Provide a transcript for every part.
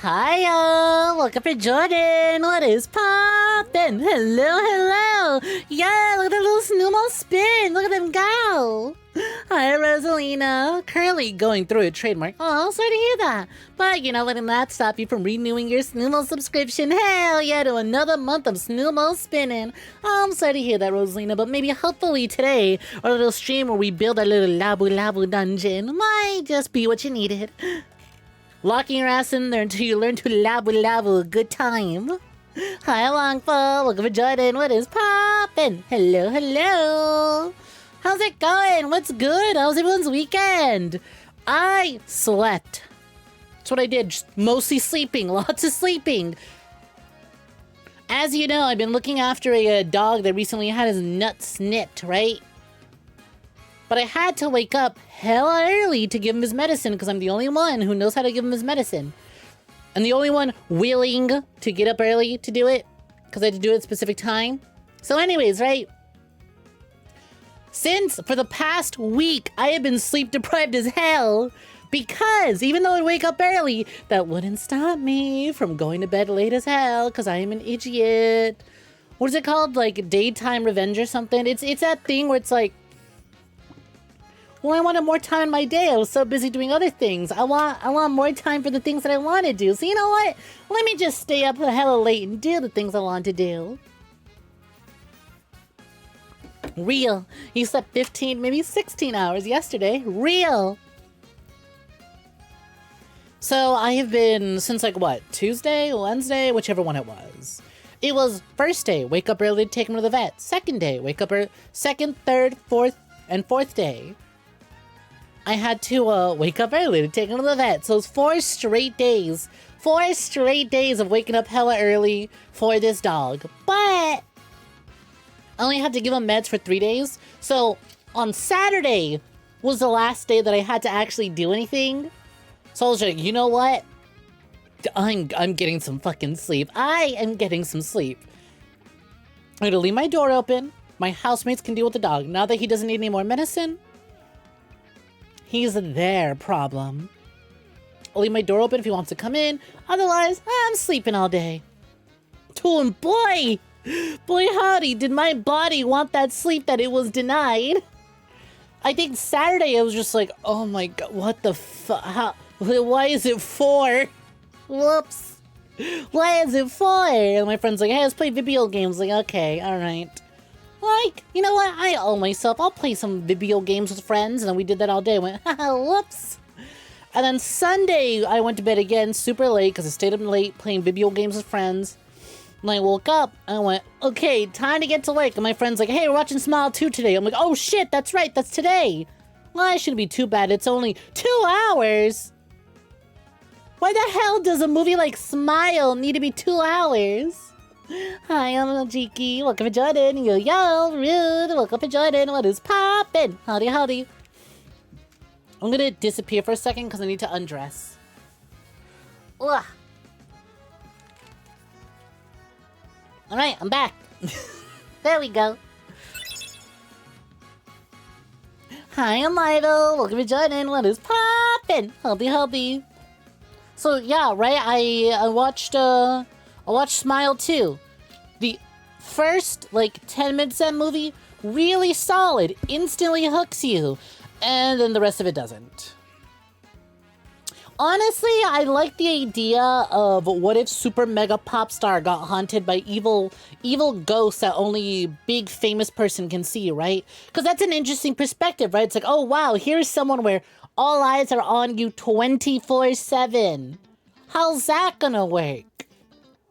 Hiya! Welcome for Jordan! What is poppin'? Hello! Yeah, look at that little snowball spin! Look at him go! Hi, Rosalina. Currently going through a trademark. Oh, sorry to hear that. But you're not letting that stop you from renewing your Snowball subscription. Hell yeah, to another month of Snowball spinning. Oh, I'm sorry to hear that, Rosalina, but maybe hopefully today, our little stream where we build our little Labu dungeon might just be what you needed. Locking your ass in there until you learn to labu a good time. Hi, Longfall. Welcome to Jordan. What is poppin'? Hello. How's it going? What's good? How's everyone's weekend? I slept. That's what I did. Just mostly sleeping. Lots of sleeping. As you know, I've been looking after a dog that recently had his nuts snipped, right? But I had to wake up hella early to give him his medicine because I'm the only one who knows how to give him his medicine. And the only one willing to get up early to do it because I had to do it at a specific time. So anyways, right? Since for the past week, I have been sleep deprived as hell because even though I wake up early, that wouldn't stop me from going to bed late as hell because I am an idiot. What is it called? Like daytime revenge or something? It's that thing where it's like, well, I wanted more time in my day. I was so busy doing other things. I want more time for the things that I want to do. So you know what? Let me just stay up hella late and do the things I want to do. Real. You slept 15, maybe 16 hours yesterday. Real. So I have been since like what? Tuesday, Wednesday, whichever one it was. It was first day, wake up early to take him to the vet. Second day, wake up early. Second, third, fourth day. I had to wake up early to take him to the vet. So it's 4 straight days. 4 straight days of waking up hella early for this dog. But I only had to give him meds for 3 days. So on Saturday was the last day that I had to actually do anything. So I was like, you know what? I'm getting some fucking sleep. I am getting some sleep. I'm gonna leave my door open. My housemates can deal with the dog. Now that he doesn't need any more medicine, he's their problem. I'll leave my door open if he wants to come in. Otherwise, I'm sleeping all day. Oh, and boy howdy, did my body want that sleep that it was denied. I think Saturday I was just like, oh my god, what the fuck? Why is it 4? Whoops. Why is it 4? And my friend's like, hey, let's play video games. Like, okay, alright. Like, you know what? I owe myself. I'll play some video games with friends. And then we did that all day. I went, haha, whoops. And then Sunday, I went to bed again super late because I stayed up late playing video games with friends. And I woke up and I went, okay, time to get to work. And my friend's like, hey, we're watching Smile 2 today. I'm like, oh shit, that's right, that's today. Well, it shouldn't be too bad. It's only 2 hours. Why the hell does a movie like Smile need to be 2 hours? Hi, I'm Jiki. Welcome to Jordan. Yo, rude. Welcome to Jordan. What is poppin'? Howdy. I'm gonna disappear for a second because I need to undress. Ugh. Alright, I'm back. There we go. Hi, I'm Idol. Welcome to Jordan. What is poppin'? Howdy. So yeah, right, I watched Smile 2. The first, like, 10 minutes of that movie, really solid. Instantly hooks you. And then the rest of it doesn't. Honestly, I like the idea of what if super mega pop star got haunted by evil ghosts that only big famous person can see, right? Because that's an interesting perspective, right? It's like, oh wow, here's someone where all eyes are on you 24/7. How's that gonna work?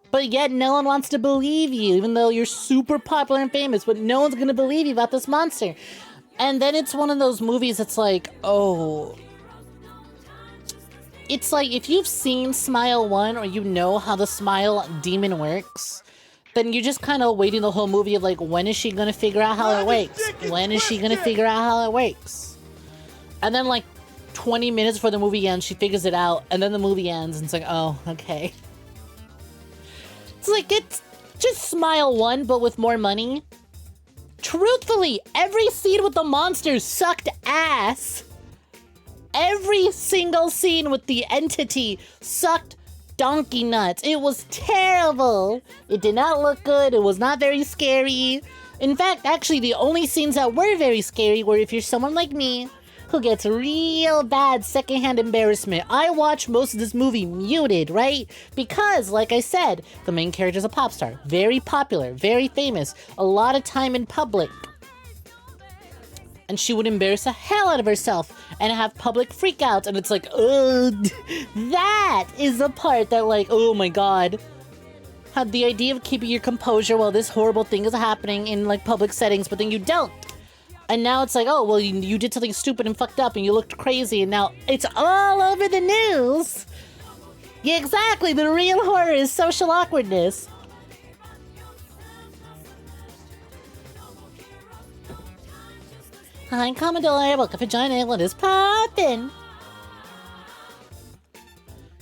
But yet no one wants to believe you, even though you're super popular and famous, but no one's gonna believe you about this monster. And then it's one of those movies that's like, oh. It's like, if you've seen Smile 1 or you know how the Smile demon works, then you're just kind of waiting the whole movie of like, when is she gonna figure out how it works? When is she gonna figure out how it works? And then like 20 minutes before the movie ends, she figures it out, and then the movie ends, and it's like, oh, okay. It's like, it's just Smile 1, but with more money. Truthfully, every scene with the monsters sucked ass. Every single scene with the entity sucked donkey nuts. It was terrible. It did not look good. It was not very scary. In fact, actually, the only scenes that were very scary were if you're someone like me who gets real bad secondhand embarrassment. I watched most of this movie muted, right? Because, like I said, the main character is a pop star. Very popular, very famous, a lot of time in public. And she would embarrass the hell out of herself and have public freakouts. And it's like, ugh, that is the part that, like, oh my god. Had the idea of keeping your composure while this horrible thing is happening in, like, public settings, but then you don't. And now it's like, oh, well, you did something stupid and fucked up and you looked crazy and now it's all over the news. Yeah, exactly. The real horror is social awkwardness. Hi, Commodore. Welcome for joining. What is poppin'?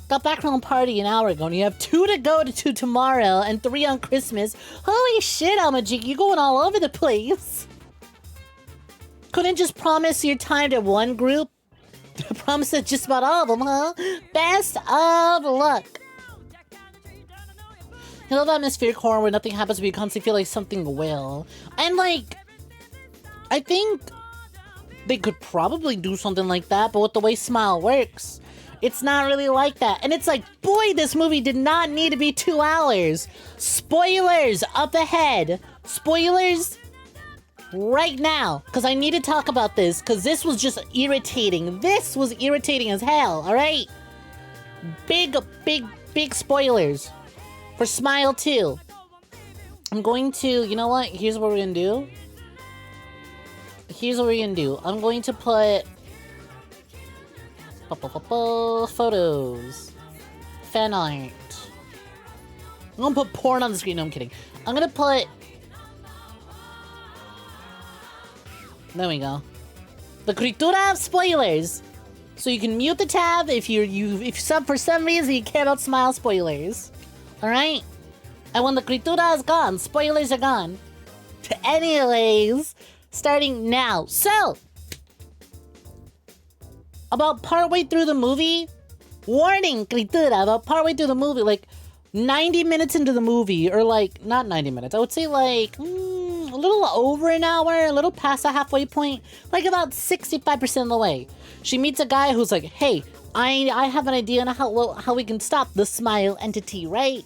Got back from a party an hour ago and you have 2 to go to tomorrow and 3 on Christmas. Holy shit, 𝐿𝐺𝐸, you're going all over the place. Couldn't just promise your time to one group? Promise it just about all of them, huh? Best of luck. You love atmospheric horror where nothing happens but you constantly feel like something will. And like, I think they could probably do something like that, but with the way Smile works, it's not really like that. And it's like, boy, this movie did not need to be 2 hours. Spoilers up ahead. Spoilers right now, because I need to talk about this, because this was just irritating. This was irritating as hell, alright? Big spoilers for Smile 2. I'm going to, you know what? Here's what we're gonna do. Here's what we're gonna do. I'm going to put photos, fan art. I'm gonna put porn on the screen. No, I'm kidding. I'm gonna put. There we go. The 𝐶𝐞𝐤 spoilers. So you can mute the tab if for some reason you care about Smile spoilers. Alright? And when the 𝐶𝐞𝐤 is gone, spoilers are gone. Anyways, starting now. So, about partway through the movie, warning, 𝐶𝐞𝐤, about partway through the movie, like 90 minutes into the movie, or like, not 90 minutes, I would say like, a little over an hour, a little past the halfway point, like about 65% of the way. She meets a guy who's like, hey, I have an idea on how we can stop the Smile entity, right?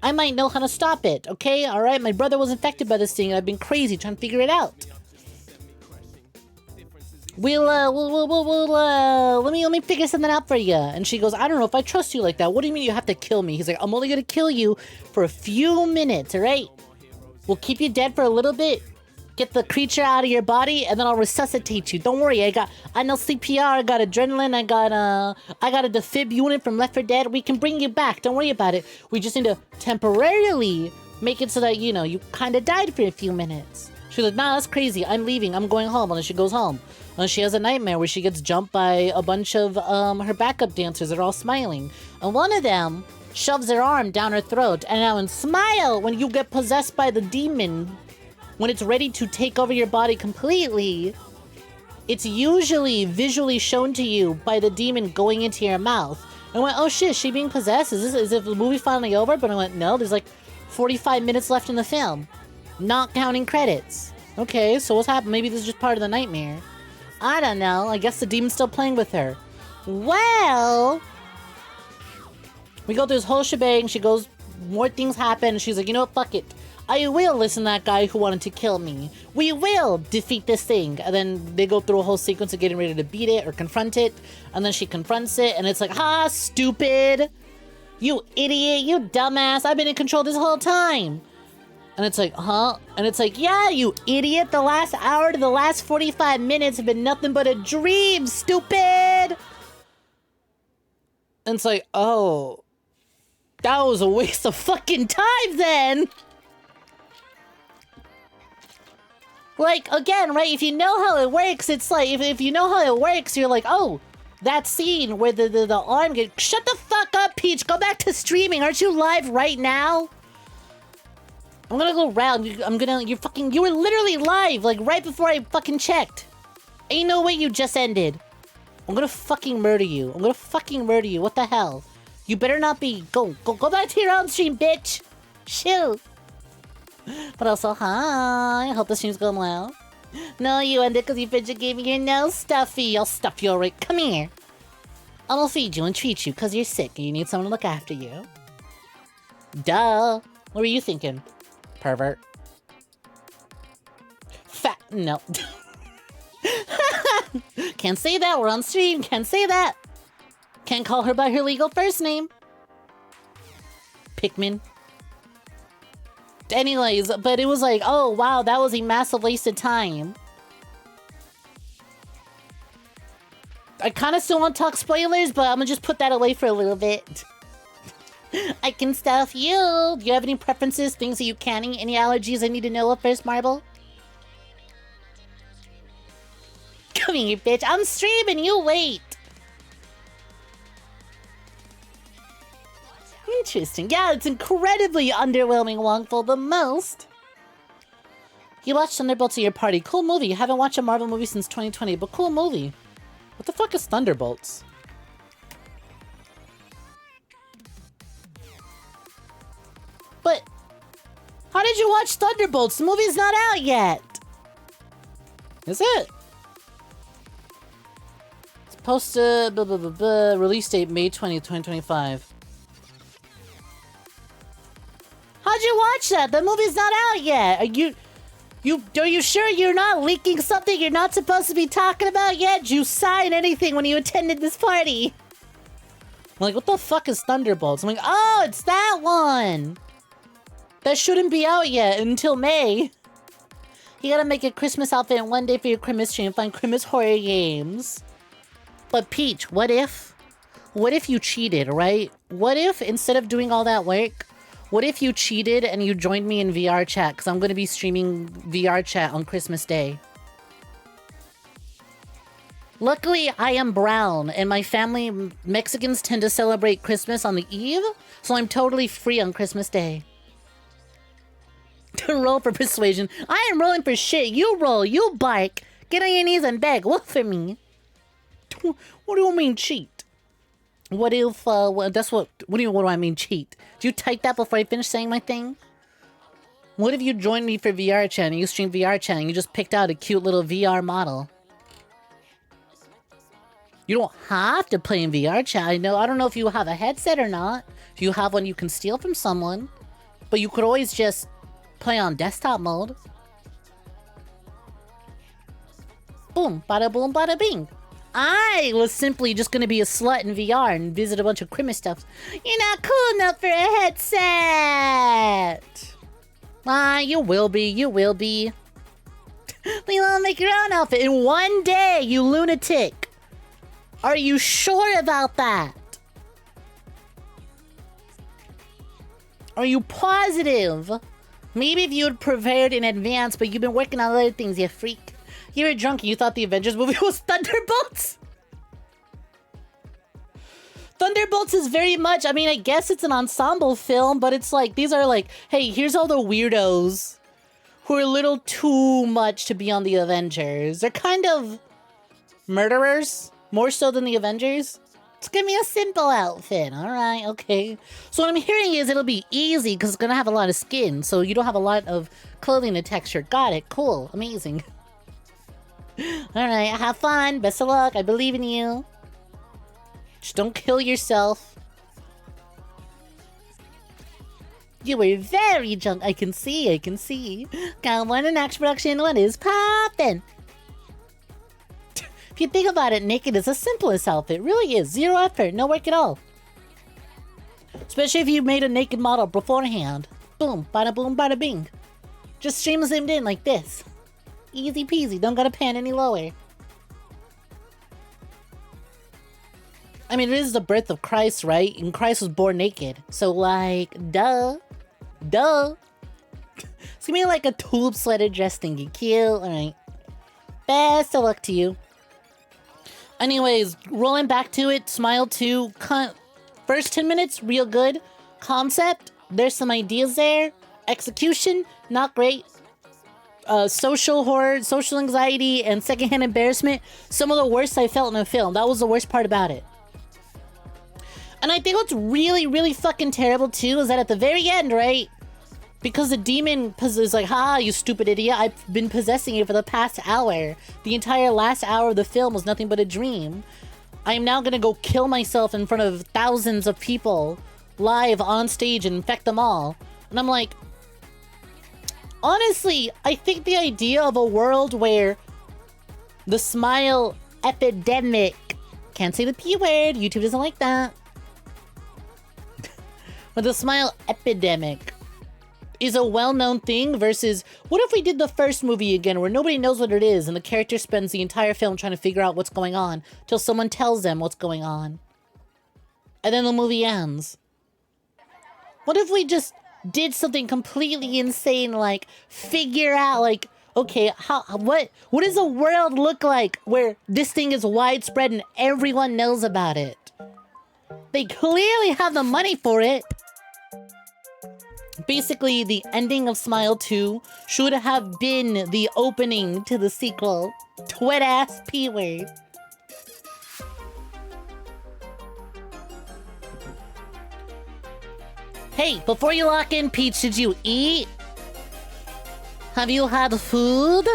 I might know how to stop it, okay? Alright, my brother was infected by this thing and I've been crazy trying to figure it out. Let me figure something out for you. And she goes, I don't know if I trust you like that. What do you mean you have to kill me? He's like, I'm only gonna kill you for a few minutes, alright? We'll keep you dead for a little bit, get the creature out of your body, and then I'll resuscitate you. Don't worry, I know CPR, I got adrenaline, I got a defib unit from Left 4 Dead. We can bring you back. Don't worry about it. We just need to temporarily make it so that, you know, you kind of died for a few minutes. She's like, nah, that's crazy. I'm leaving. I'm going home. And then she goes home. And she has a nightmare where she gets jumped by a bunch of her backup dancers that are all smiling. And one of them shoves their arm down her throat. And now in Smile, when you get possessed by the demon, when it's ready to take over your body completely, it's usually visually shown to you by the demon going into your mouth. And I went, oh shit, is she being possessed? Is the movie finally over? But I went, no, there's like 45 minutes left in the film. Not counting credits. Okay, so what's happened? Maybe this is just part of the nightmare. I don't know. I guess the demon's still playing with her. Well, we go through this whole shebang. She goes, more things happen. And she's like, you know what? Fuck it. I will listen to that guy who wanted to kill me. We will defeat this thing. And then they go through a whole sequence of getting ready to beat it or confront it. And then she confronts it. And it's like, ha, stupid. You idiot. You dumbass. I've been in control this whole time. And it's like, huh? And it's like, yeah, you idiot. The last hour to the last 45 minutes have been nothing but a dream, stupid. And it's like, oh, that was a waste of fucking time then. Like, again, right? If you know how it works, it's like, if you know how it works, you're like, oh, that scene where the arm gets... Shut the fuck up, Peach. Go back to streaming. Aren't you live right now? I'm gonna go round. You were literally live, like, right before I fucking checked. Ain't no way you just ended. I'm gonna fucking murder you. I'm gonna fucking murder you. What the hell? You better not be. Go back to your own stream, bitch. Shoot. But also, hi. I hope the stream's going well. No, you ended because you fidget gave me your nose stuffy. I'll stuff you alright. Come here. I'll feed you and treat you because you're sick and you need someone to look after you. Duh. What were you thinking? Pervert. Fat. No. Can't say that. We're on stream. Can't say that. Can't call her by her legal first name. Pikmin. Anyways, but it was like, oh wow, that was a massive waste of time. I kind of still want to talk spoilers, but I'm gonna just put that away for a little bit. I can stuff you. Do you have any preferences, things that you can't eat, any allergies I need to know of first, Marble? Come here, bitch. I'm streaming. You wait. Interesting. Yeah, it's incredibly underwhelming, Wongful. The most. You watched Thunderbolts at your party. Cool movie. You haven't watched a Marvel movie since 2020, but cool movie. What the fuck is Thunderbolts? But how did you watch Thunderbolts? The movie's not out yet. Is it? It's posted. Release date May 20th, 2025. How'd you watch that? The movie's not out yet. Are you sure you're not leaking something you're not supposed to be talking about yet? Did you sign anything when you attended this party? I'm like, what the fuck is Thunderbolts? I'm like, oh, it's that one. That shouldn't be out yet until May. You gotta make a Christmas outfit in one day for your Christmas tree and find Christmas horror games. But Peach, what if you cheated, right? What if instead of doing all that work, what if you cheated and you joined me in VR chat? Because I'm going to be streaming VR chat on Christmas Day. Luckily, I am brown, and my family, Mexicans, tend to celebrate Christmas on the eve, so I'm totally free on Christmas Day. To roll for persuasion. I am rolling for shit. You roll. You bark. Get on your knees and beg. Work for me. What do you mean cheat? What if, what do I mean cheat? Did you type that before I finish saying my thing? What if you joined me for VR chat and you stream VR chat and you just picked out a cute little VR model? You don't have to play in VR chat. I don't know if you have a headset or not. If you have one you can steal from someone. But you could always just play on desktop mode. Boom, bada boom, bada bing. I was simply just gonna be a slut in VR and visit a bunch of Christmas stuff. You're not cool enough for a headset! Ah, you will be, you will be. You wanna make your own outfit in one day, you lunatic! Are you sure about that? Are you positive? Maybe if you had prepared in advance, but you've been working on other things, you freak. You were drunk and you thought the Avengers movie was Thunderbolts? Thunderbolts is very much, I mean, I guess it's an ensemble film, but it's like, these are like, hey, here's all the weirdos who are a little too much to be on the Avengers. They're kind of murderers, more so than the Avengers. Just give me a simple outfit. All right, okay. So what I'm hearing is it'll be easy because it's going to have a lot of skin, so you don't have a lot of clothing to texture. Got it. Cool. Amazing. Alright, have fun. Best of luck. I believe in you. Just don't kill yourself. You were very drunk. I can see. Got one in action production. What is poppin'? If you think about it, naked is the simplest outfit. It really is. Zero effort. No work at all. Especially if you made a naked model beforehand. Boom. Bada boom, bada bing. Just stream zoomed in like this. Easy peasy, don't gotta pan any lower. I mean, it is the birth of Christ, right? And Christ was born naked. So, like, duh. It's gonna be like a tulip sweater dress thingy. Cute, alright. Best of luck to you. Anyways, rolling back to it, Smile 2. First 10 minutes, real good. Concept, there's some ideas there. Execution, not great. Social horror, social anxiety, and secondhand embarrassment. Some of the worst I felt in a film. That was the worst part about it. And I think what's really, really fucking terrible too is that at the very end, right? Because the demon is like, ha, you stupid idiot, I've been possessing you for the past hour. The entire last hour of the film was nothing but a dream. I am now gonna go kill myself in front of thousands of people, live on stage, and infect them all. And I'm like, honestly, I think the idea of a world where the smile epidemic, can't say the P word, YouTube doesn't like that, but the smile epidemic is a well-known thing versus what if we did the first movie again where nobody knows what it is and the character spends the entire film trying to figure out what's going on till someone tells them what's going on. And then the movie ends. What if we just did something completely insane, like figure out like, okay, what does a world look like where this thing is widespread and everyone knows about it? They clearly have the money for it. Basically, the ending of Smile 2 should have been the opening to the sequel. Twit-ass P-word. Hey, before you lock in, Peach, did you eat? Have you had food?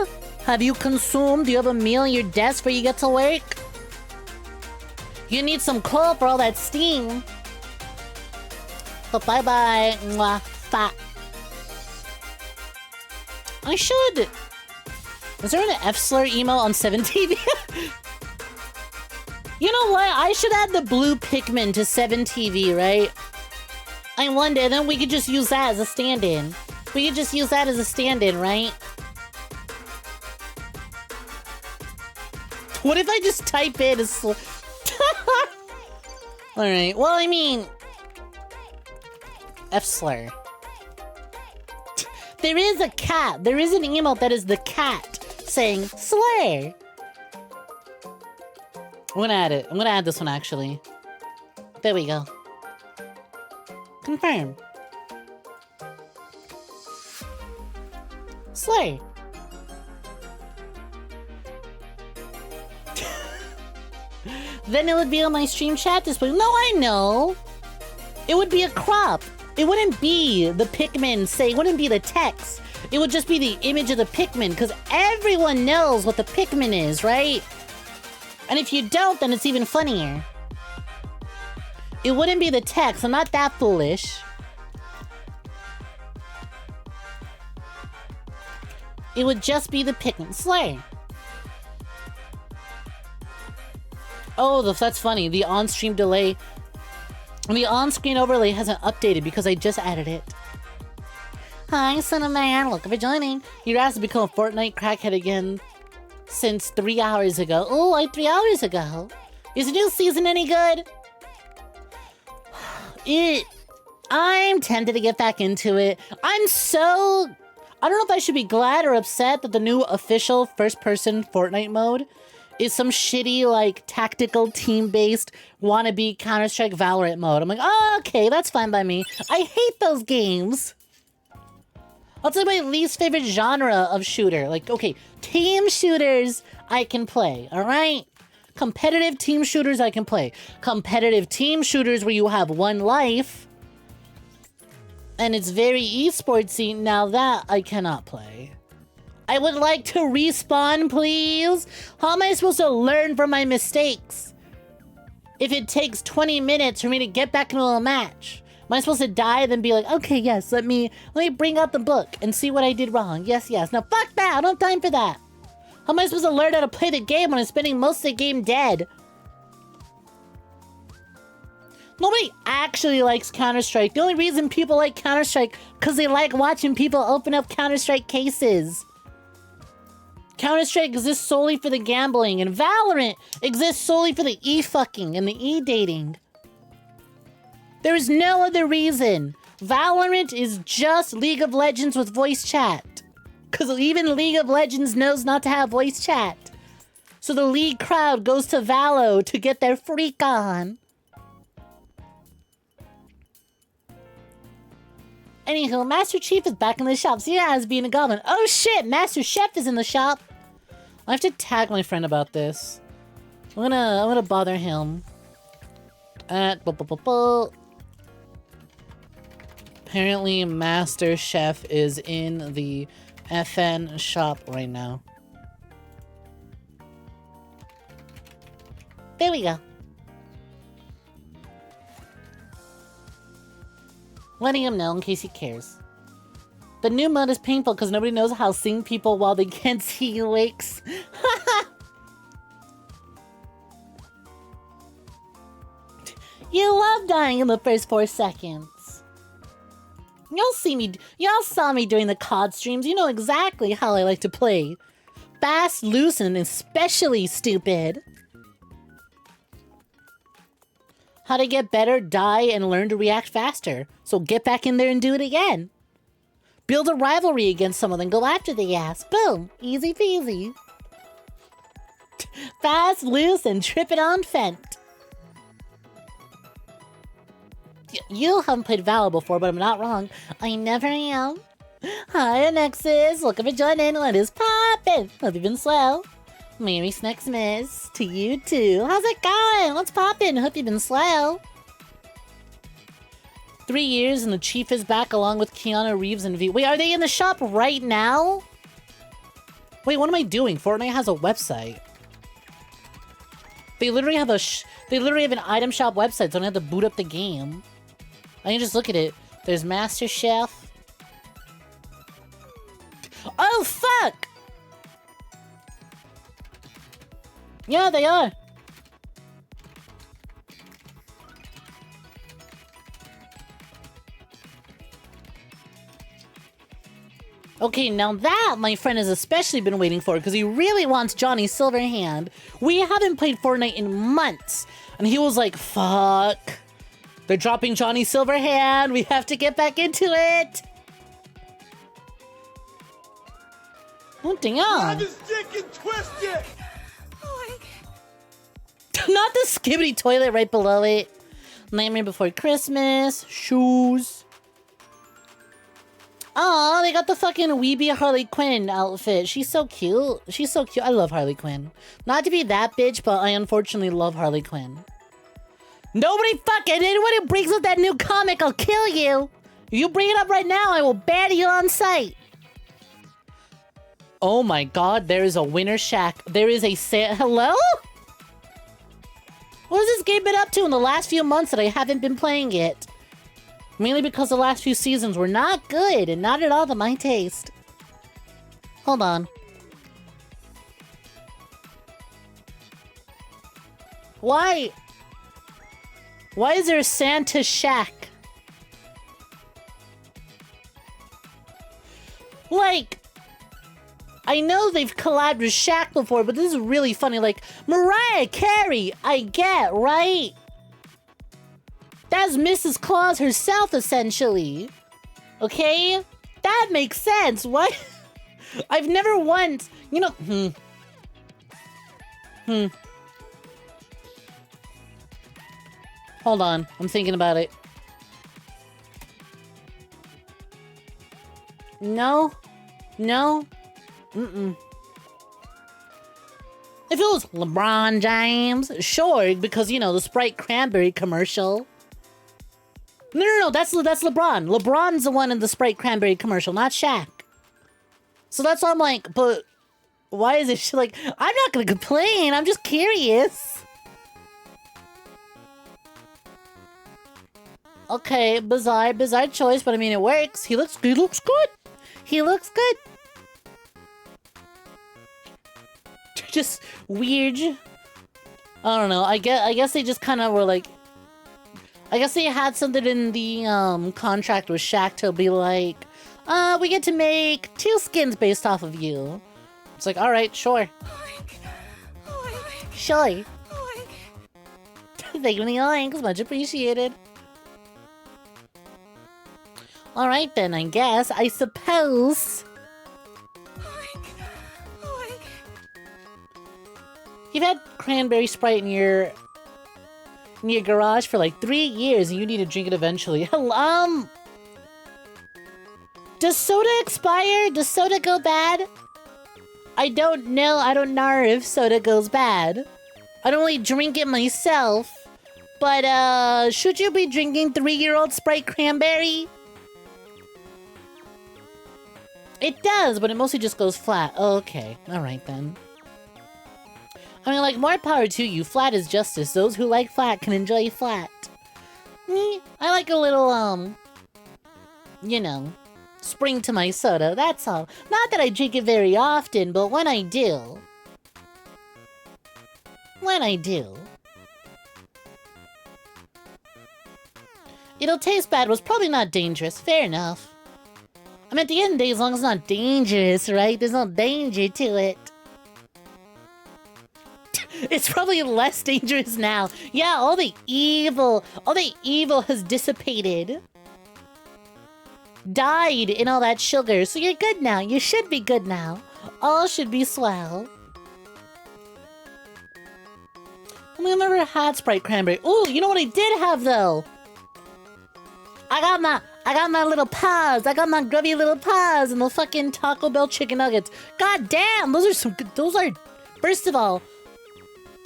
Have you consumed? Do you have a meal on your desk before you get to work? You need some coal for all that steam. So bye-bye. Mwah. Fat. I should. Is there an F-slur emo on 7TV? You know what? I should add the blue Pikmin to 7TV, right? I wonder, then we could just use that as a stand-in. We could just use that as a stand-in, right? What if I just type in a Alright, well, I mean... F-slur. There is a cat. There is an emote that is the cat saying slur. I'm gonna add it. I'm gonna add this one, actually. There we go. Confirm. Slay. Then it would be on my stream chat display. No, I know. It would be a crop. It wouldn't be the Pikmin say, it wouldn't be the text. It would just be the image of the Pikmin, because everyone knows what the Pikmin is, right? And if you don't, then it's even funnier. It wouldn't be the text. I'm not that foolish. It would just be the Pikmin Slay. Oh, that's funny. The on-stream delay. The on-screen overlay hasn't updated because I just added it. Hi, son of man. Welcome for joining. Your ass has become a Fortnite crackhead again since 3 hours ago. Oh, like 3 hours ago. Is the new season any good? I'm tempted to get back into it. I don't know if I should be glad or upset that the new official first-person Fortnite mode is some shitty, like, tactical, team-based, wannabe Counter-Strike Valorant mode. I'm like, oh, okay, that's fine by me. I hate those games. I'll tell you my least favorite genre of shooter. Like, okay, team shooters I can play, alright? Competitive team shooters I can play. Competitive team shooters where you have one life, and it's very esportsy, now that I cannot play. I would like to respawn, please. How am I supposed to learn from my mistakes if it takes 20 minutes for me to get back into a match? Am I supposed to die then be like, okay, yes, let me bring out the book and see what I did wrong. Yes, yes. Now fuck that. I don't have time for that. How am I supposed to learn how to play the game when I'm spending most of the game dead? Nobody actually likes Counter-Strike. The only reason people like Counter-Strike because they like watching people open up Counter-Strike cases. Counter-Strike exists solely for the gambling, and Valorant exists solely for the e-fucking and the e-dating. There is no other reason. Valorant is just League of Legends with voice chat. Because even League of Legends knows not to have voice chat. So the League crowd goes to Valo to get their freak on. Anywho, Master Chief is back in the shop. See, as being a goblin. Oh shit, Master Chef is in the shop. I have to tag my friend about this. I'm gonna bother him. Apparently, Master Chef is in the FN shop right now. There we go. Letting him know in case he cares. The new mode is painful because nobody knows how to sing people while they can't see lakes. You love dying in the first 4 seconds. Y'all saw me during the COD streams. You know exactly how I like to play. Fast, loose, and especially stupid. How to get better, die, and learn to react faster. So get back in there and do it again. Build a rivalry against someone and go after the ass. Boom. Easy peasy. Fast, loose, and trip it on Fent. You haven't played Valor before, but I'm not wrong. I never am. Hi, Nexus. Welcome for joining. What is poppin'? Hope you've been slow. Mary Snek's miss. To you too. How's it going? What's poppin'? Hope you've been slow. 3 years and the Chief is back along with Keanu Reeves and V. Wait, are they in the shop right now? Wait, what am I doing? Fortnite has a website. They literally have an item shop website, so I don't have to boot up the game. I can just look at it. There's Master Chef. Oh, fuck! Yeah, they are. Okay, now that, my friend, has especially been waiting for, because he really wants Johnny Silverhand. We haven't played Fortnite in months, and he was like, fuck. They're dropping Johnny Silverhand. We have to get back into it. Oh, damn. Grab his dick and twist it. Not the skibbity toilet right below it. Nightmare Before Christmas. Shoes. Oh, they got the fucking Weeby Harley Quinn outfit. She's so cute. She's so cute. I love Harley Quinn. Not to be that bitch, but I unfortunately love Harley Quinn. Nobody fucking, anyone who brings up that new comic, I'll kill you. If you bring it up right now, I will ban you on sight. Oh my god, there is a winner shack. There is a hello? What has this game been up to in the last few months that I haven't been playing it? Mainly because the last few seasons were not good and not at all to my taste. Hold on. Why? Why is there a Santa shack? Like, I know they've collabed with Shaq before, but this is really funny. Like, Mariah Carey, I get, right? That's Mrs. Claus herself, essentially. Okay? That makes sense. What? I've never once, you know, Hold on, I'm thinking about it. No. No. Mm-mm. If it was LeBron James, sure, because, you know, the Sprite Cranberry commercial. No, that's LeBron. LeBron's the one in the Sprite Cranberry commercial, not Shaq. So that's why I'm like, but why is it like, I'm not gonna complain, I'm just curious. Okay, bizarre choice, but I mean, it works. He looks good. He looks good. Just weird. I don't know. I guess they just kind of were like, I guess they had something in the contract with Shaq to be like, we get to make 2 skins based off of you. It's like, all right, sure. Sure. Thank you, oinks. Much appreciated. Alright then, I guess. I suppose. You've had cranberry Sprite in your garage for like 3 years and you need to drink it eventually. Does soda expire? Does soda go bad? I don't know. I don't know if soda goes bad. I don't really drink it myself. But, should you be drinking 3-year-old Sprite Cranberry? It does, but it mostly just goes flat. Oh, okay. Alright then. I mean, like, more power to you. Flat is justice. Those who like flat can enjoy flat. Me, I like a little, you know, spring to my soda, that's all. Not that I drink it very often, but when I do. It'll taste bad was probably not dangerous. Fair enough. I mean, at the end of the day, as long as it's not dangerous, right? There's no danger to it. It's probably less dangerous now. Yeah, all the evil has dissipated. Died in all that sugar, so you're good now. You should be good now. All should be swell. I never had Sprite Cranberry. Ooh, you know what I did have though? I got my little paws. I got my grubby little paws and the fucking Taco Bell chicken nuggets. God damn, those are some good. Those are, first of all,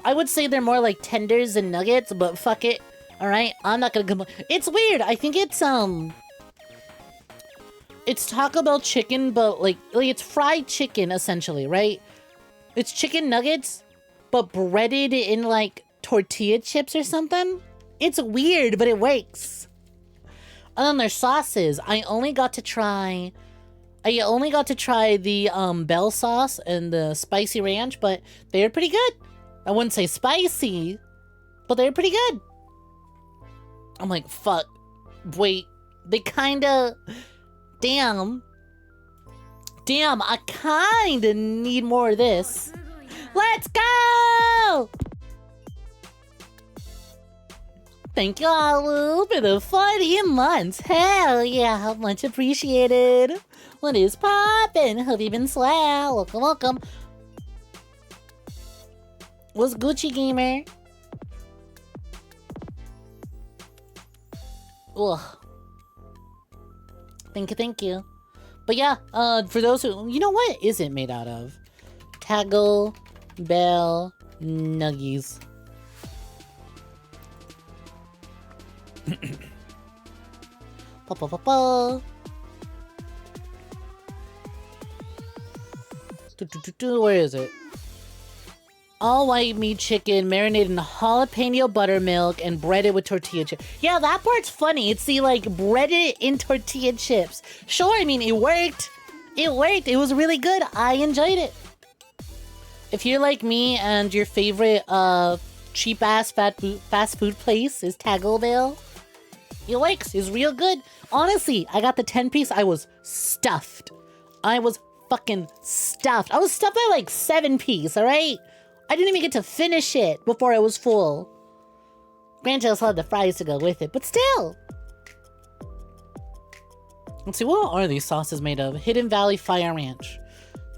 I would say they're more like tenders than nuggets, but fuck it. All right, I'm not gonna complain. It's weird. I think it's Taco Bell chicken, but like it's fried chicken essentially, right? It's chicken nuggets, but breaded in like tortilla chips or something. It's weird, but it works. And then their sauces. I only got to try the Bell sauce and the spicy ranch, but they're pretty good. I wouldn't say spicy, but they're pretty good. I'm like, fuck. Wait, they kinda... Damn, I kinda need more of this. Let's go! Thank you all for the 40 months. Hell yeah, much appreciated. What is poppin'? Hope you've been swell. Welcome, welcome. What's Gucci Gamer? Ugh. Thank you. But yeah, for those who... You know what is it made out of? Taco Bell Nuggies. Where is it? All white meat chicken marinated in jalapeno buttermilk and breaded with tortilla chips. Yeah, that part's funny. It's the like breaded in tortilla chips. Sure, I mean, it worked. It worked. It was really good. I enjoyed it. If you're like me and your favorite cheap ass fast food place is Taco Bell, it works. It's real good. Honestly, I got the 10-piece. I was stuffed. I was fucking stuffed. I was stuffed by like 7-piece, alright? I didn't even get to finish it before I was full. Granted, I still had the fries to go with it, but still. Let's see, what are these sauces made of? Hidden Valley Fire Ranch.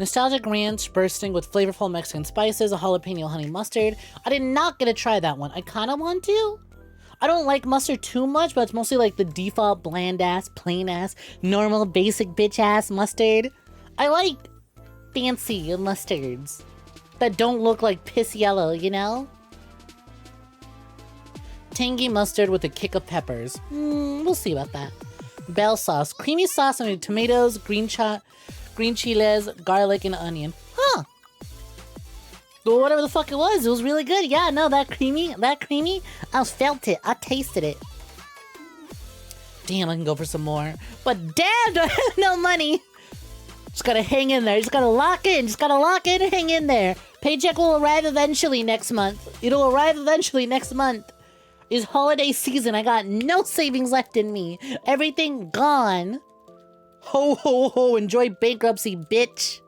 Nostalgic ranch bursting with flavorful Mexican spices, a jalapeno honey mustard. I did not get to try that one. I kind of want to. I don't like mustard too much, but it's mostly like the default bland-ass, plain-ass, normal, basic bitch-ass mustard. I like fancy mustards that don't look like piss yellow, you know? Tangy mustard with a kick of peppers. We'll see about that. Bell sauce. Creamy sauce with tomatoes, green chiles, garlic, and onion. Huh. Well, whatever the fuck it was really good. Yeah, no, that creamy, I felt it. I tasted it. Damn, I can go for some more. But damn, do I have no money. Just gotta hang in there. Just gotta lock in. Just gotta lock in and hang in there. Paycheck will arrive eventually next month. It'll arrive eventually next month. It's holiday season. I got no savings left in me. Everything gone. Ho, ho, ho. Enjoy bankruptcy, bitch.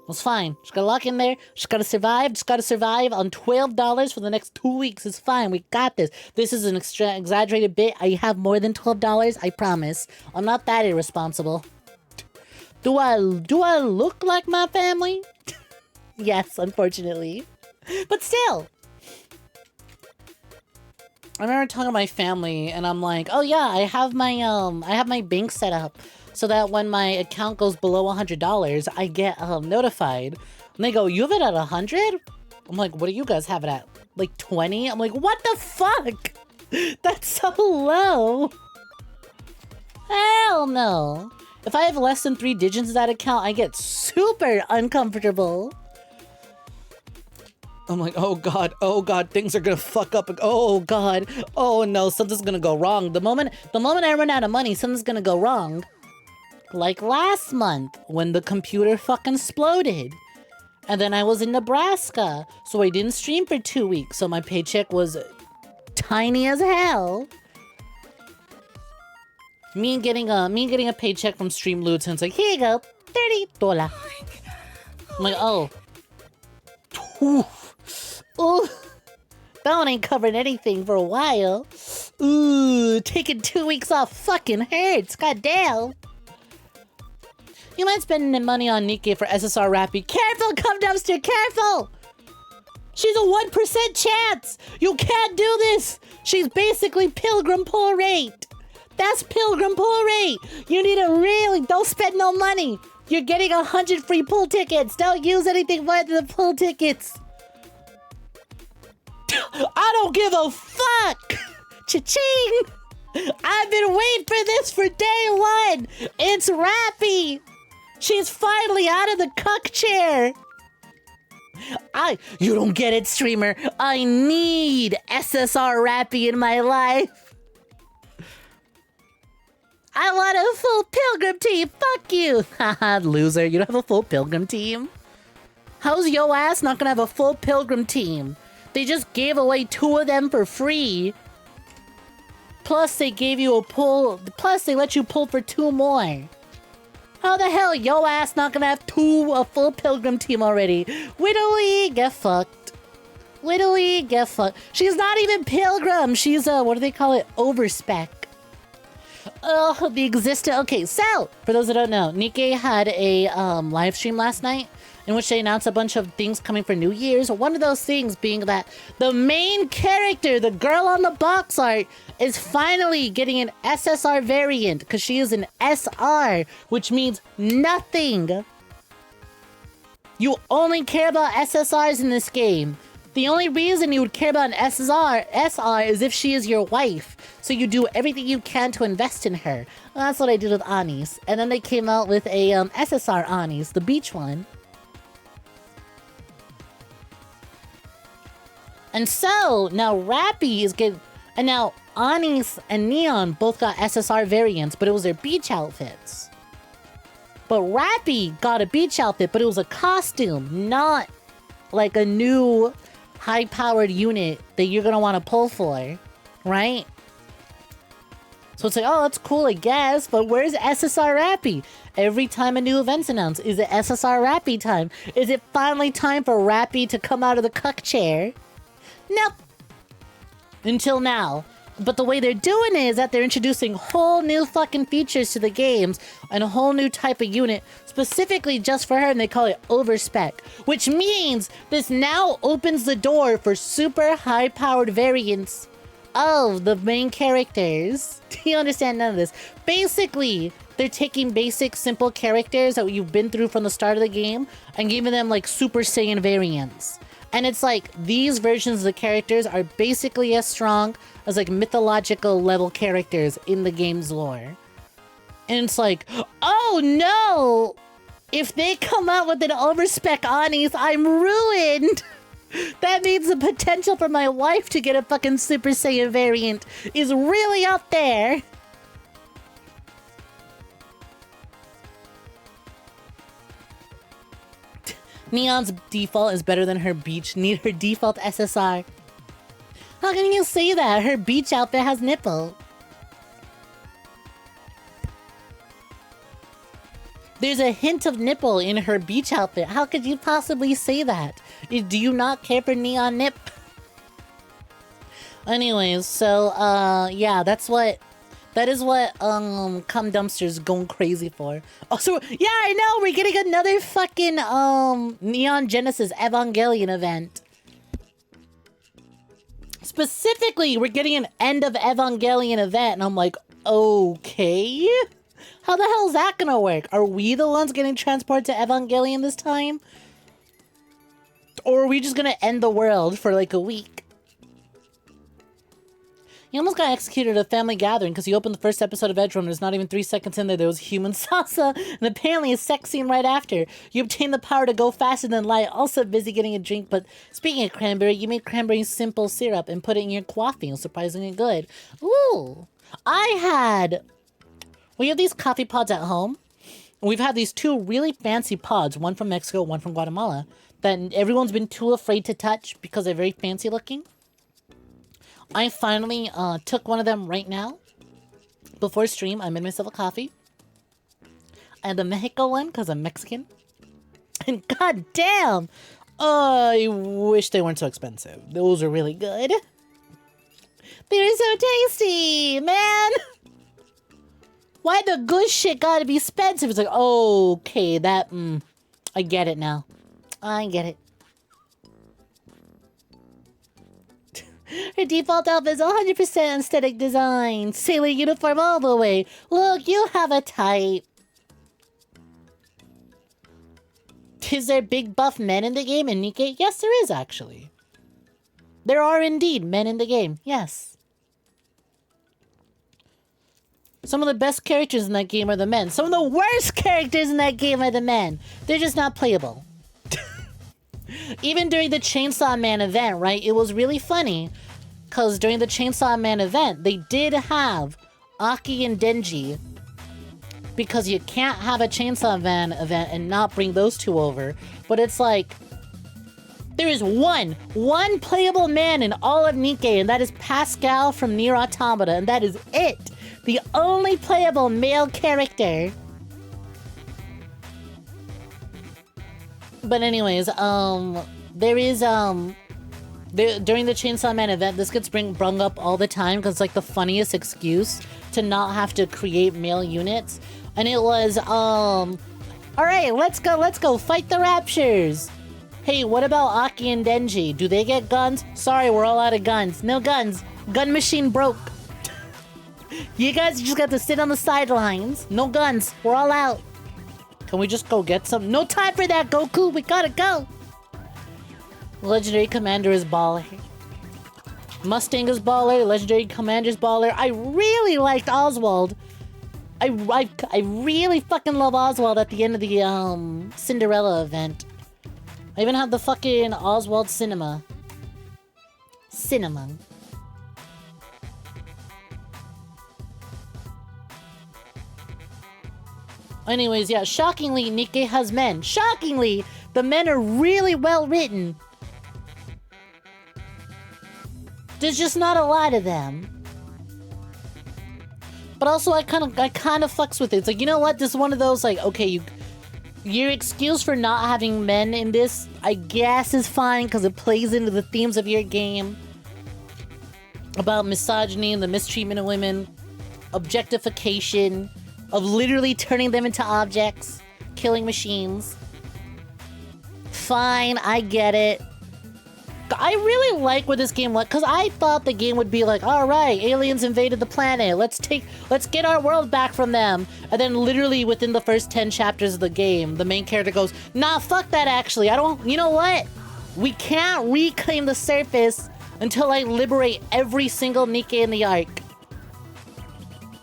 It's fine. Just gotta lock in there. Just gotta survive. Just gotta survive on $12 for the next 2 weeks. It's fine. We got this. This is an exaggerated bit. I have more than $12. I promise. I'm not that irresponsible. Do I look like my family? Yes, unfortunately. But still. I remember talking to my family and I'm like, oh yeah, I have my bank set up so that when my account goes below $100, I get notified. And they go, you have it at 100? I'm like, what do you guys have it at? like 20. I'm like, what the fuck? That's so low. Hell no. If I have less than 3 digits in that account, I get super uncomfortable. I'm like, oh god, things are gonna fuck up. Oh god, oh no, something's gonna go wrong. The moment I run out of money, something's gonna go wrong. Like last month, when the computer fucking exploded. And then I was in Nebraska, so I didn't stream for 2 weeks, so my paycheck was tiny as hell. Me getting a paycheck from Streamloots, and it's like, here you go, $30. I'm like, oh. Ooh. That one ain't covering anything for a while. Ooh, taking 2 weeks off fucking hurts, goddamn. You might spend money on Nikke for SSR Rappy. Careful, come dumpster, careful! She's a 1% chance! You can't do this! She's basically Pilgrim pull rate! That's Pilgrim pull rate! You need to really, don't spend no money! You're getting 100 free pull tickets! Don't use anything but the pull tickets! I don't give a fuck! Cha-ching! I've been waiting for this for day one! It's Rappy! She's finally out of the cuck chair! You don't get it, streamer. I need SSR Rappy in my life. I want a full Pilgrim team. Fuck you. Haha, loser. You don't have a full Pilgrim team? How's yo ass not gonna have a full Pilgrim team? They just gave away 2 of them for free. Plus they gave you a pull. Plus they let you pull for 2 more. How the hell yo ass not gonna have a full Pilgrim team already? Whittly, get fucked. Whittly, get fucked. She's not even Pilgrim. She's what do they call it? Overspec. Oh, the existent. Okay, so for those that don't know, Nikke had a live stream last night in which they announced a bunch of things coming for New Year's. One of those things being that the main character, the girl on the box art, is finally getting an SSR variant because she is an SR, which means nothing. You only care about SSRs in this game. The only reason you would care about an SR is if she is your wife. So you do everything you can to invest in her. Well, that's what I did with Anis. And then they came out with a SSR Anis, the beach one. And so, now Rappy is getting... And now, Anis and Neon both got SSR variants, but it was their beach outfits. But Rappy got a beach outfit, but it was a costume, not like a new high-powered unit that you're gonna want to pull for, right? So it's like, oh, that's cool, I guess, but where's SSR Rappy? Every time a new event's announced, is it SSR Rappy time? Is it finally time for Rappy to come out of the cuck chair? Nope. Until now. But the way they're doing it is that they're introducing whole new fucking features to the games and a whole new type of unit specifically just for her, and they call it overspec, which means this now opens the door for super high-powered variants of the main characters. Do you understand none of this? Basically, they're taking basic, simple characters that you've been through from the start of the game and giving them like Super Saiyan variants. And it's like, these versions of the characters are basically as strong as like mythological level characters in the game's lore. And it's like, oh no! If they come out with an overspec Anis, I'm ruined! That means the potential for my wife to get a fucking Super Saiyan variant is really up there! Neon's default is better than her beach. Need her default SSR. How can you say that? Her beach outfit has nipple. There's a hint of nipple in her beach outfit. How could you possibly say that? Do you not care for Neon Nip? Anyways, so, yeah, that is what, Cum Dumpster's going crazy for. Also, yeah, I know, we're getting another fucking, Neon Genesis Evangelion event. Specifically, we're getting an end of Evangelion event, and I'm like, okay? How the hell is that gonna work? Are we the ones getting transported to Evangelion this time? Or are we just gonna end the world for like a week? He almost got executed at a family gathering because he opened the first episode of Edgeworm. There's not even 3 seconds in there was human salsa, and apparently a sex scene right after. You obtain the power to go faster than light, also busy getting a drink, but speaking of cranberry, you made cranberry simple syrup and put it in your coffee. Surprisingly good. Ooh. We have these coffee pods at home. We've had these 2 really fancy pods, one from Mexico, one from Guatemala, that everyone's been too afraid to touch because they're very fancy looking. I finally took one of them right now. Before stream, I made myself a coffee. I had the Mexico one because I'm Mexican. And goddamn, I wish they weren't so expensive. Those are really good. They're so tasty, man. Why the good shit gotta be expensive? It's like, oh, okay, that, I get it now. I get it. Her default outfit is 100% aesthetic design. Sailor uniform all the way. Look, you have a type. Is there big buff men in the game in Nikke? Yes, there is, actually. There are indeed men in the game. Yes. Some of the best characters in that game are the men. Some of the worst characters in that game are the men. They're just not playable. Even during the Chainsaw Man event, right? It was really funny. Because during the Chainsaw Man event, they did have Aki and Denji. Because you can't have a Chainsaw Man event and not bring those 2 over. But it's like, there is one playable man in all of Nikke, and that is Pascal from Nier Automata, and that is it. The only playable male character. But anyways, there is, during the Chainsaw Man event, this gets brung up all the time because it's like the funniest excuse to not have to create male units. And it was, alright, let's go, fight the Raptures. Hey, what about Aki and Denji? Do they get guns? Sorry, we're all out of guns. No guns. Gun machine broke. You guys just got to sit on the sidelines. No guns. We're all out. Can we just go get some? No time for that, Goku. We gotta go. Legendary Commander is baller. Mustang is baller. Legendary Commander's baller. I really liked Oswald. I really fucking love Oswald at the end of the Cinderella event. I even have the fucking Oswald Cinema. Anyways, yeah, shockingly, Nikke has men. Shockingly, the men are really well written. There's just not a lot of them. But also, I kind of fucks with it. It's like, you know what? This is one of those, like, okay, your excuse for not having men in this, I guess, is fine because it plays into the themes of your game. About misogyny and the mistreatment of women. Objectification. Of literally turning them into objects. Killing machines. Fine, I get it. I really like where this game went, because I thought the game would be like, alright, aliens invaded the planet, let's get our world back from them. And then literally within the first 10 chapters of the game, the main character goes, nah, fuck that actually, you know what? We can't reclaim the surface until I liberate every single Nikke in the arc.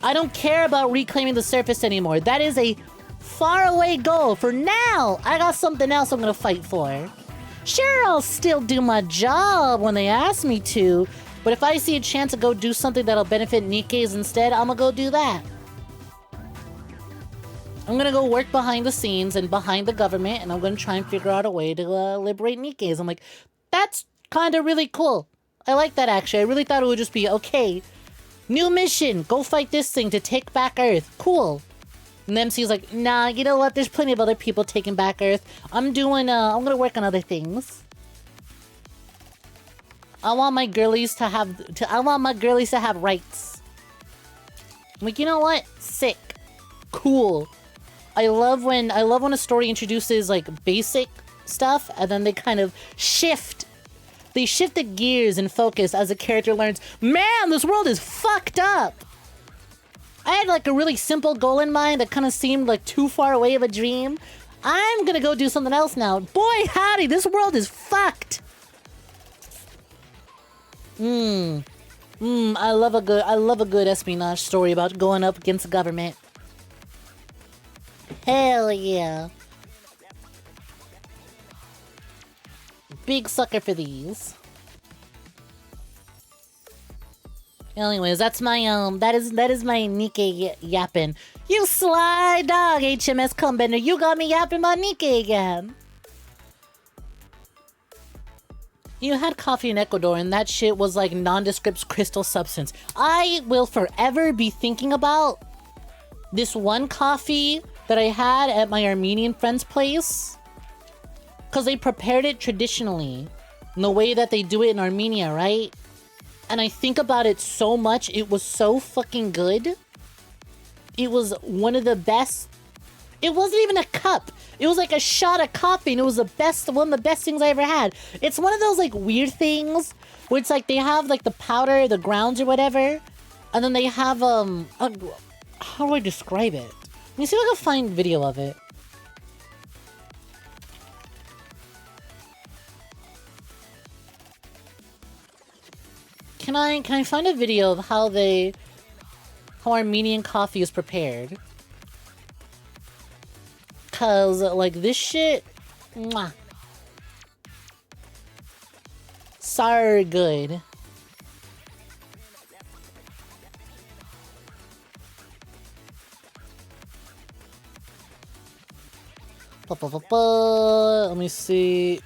I don't care about reclaiming the surface anymore. That is a faraway goal. For now, I got something else I'm gonna fight for. Sure, I'll still do my job when they ask me to, but if I see a chance to go do something that'll benefit Nikkes instead, I'm gonna go do that. I'm gonna go work behind the scenes and behind the government, and I'm gonna try and figure out a way to liberate Nikkes. I'm like, that's kind of really cool. I like that, actually. I really thought it would just be, okay, new mission, go fight this thing to take back Earth. Cool. And the MC's like, nah, you know what? There's plenty of other people taking back Earth. I'm gonna work on other things. I want my girlies to have rights. I'm like, you know what? Sick. Cool. I love when a story introduces like basic stuff and then they kind of shift. They shift the gears and focus as a character learns, man, this world is fucked up. I had like a really simple goal in mind that kind of seemed like too far away of a dream. I'm gonna go do something else now. Boy, howdy, this world is fucked. I love a good espionage story about going up against the government. Hell yeah. Big sucker for these. Anyways, that's my that is my Nikke yapping. You sly dog, HMS Cumbender. You got me yapping about Nikke again. You had coffee in Ecuador and that shit was like nondescript crystal substance. I will forever be thinking about this one coffee that I had at my Armenian friend's place. Because they prepared it traditionally. In the way that they do it in Armenia, right? And I think about it so much. It was so fucking good. It was one of the best. It wasn't even a cup. It was like a shot of coffee, and it was one of the best things I ever had. It's one of those like weird things where it's like they have like the powder, the grounds or whatever, and then they have how do I describe it? Let me see if I can find video of it. Can I find a video of how Armenian coffee is prepared? Cause like this shit, mwah, so good. Let me see.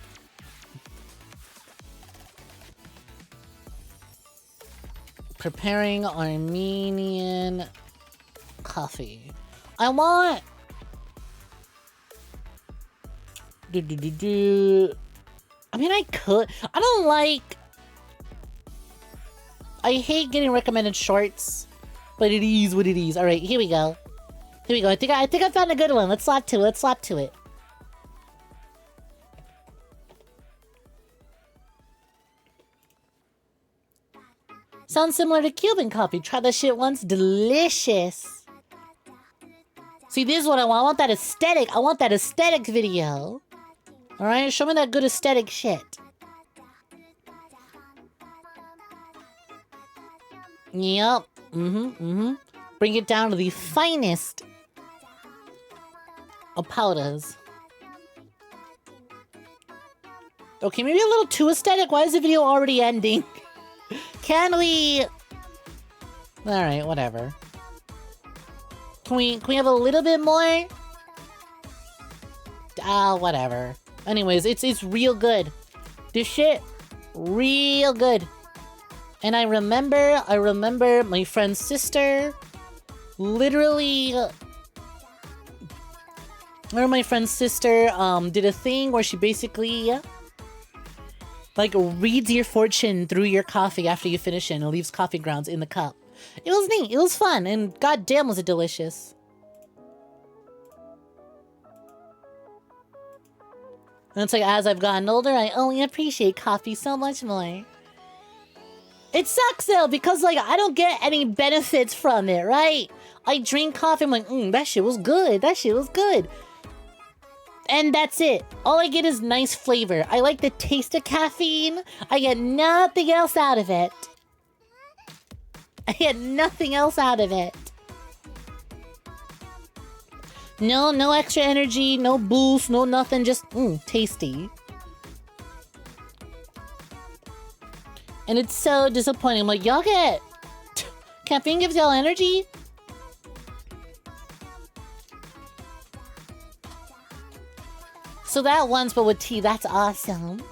Preparing Armenian coffee. I want... I mean, I could. I don't like... I hate getting recommended shorts, but it is what it is. All right, here we go. Here we go. I think I found a good one. Let's slap to it. Let's slap to it. Sounds similar to Cuban coffee. Try that shit once. Delicious. See, this is what I want. I want that aesthetic. I want that aesthetic video. Alright, show me that good aesthetic shit. Yep. Bring it down to the finest of powders. Okay, maybe a little too aesthetic. Why is the video already ending? Can we... Alright, whatever. Can we have a little bit more? Whatever. Anyways, it's real good. This shit, real good. And I remember my friend's sister literally... my friend's sister did a thing where she basically... like, reads your fortune through your coffee after you finish it and leaves coffee grounds in the cup. It was neat. It was fun. And goddamn was it delicious. And it's like, as I've gotten older, I only appreciate coffee so much more. It sucks, though, because, like, I don't get any benefits from it, right? I drink coffee, I'm like, that shit was good. That shit was good. And that's it. All I get is nice flavor. I like the taste of caffeine. I get nothing else out of it. I get nothing else out of it. No extra energy, no boost, no nothing, just tasty. And it's so disappointing. I'm like, y'all get... caffeine gives y'all energy? So that once, but with tea, that's awesome.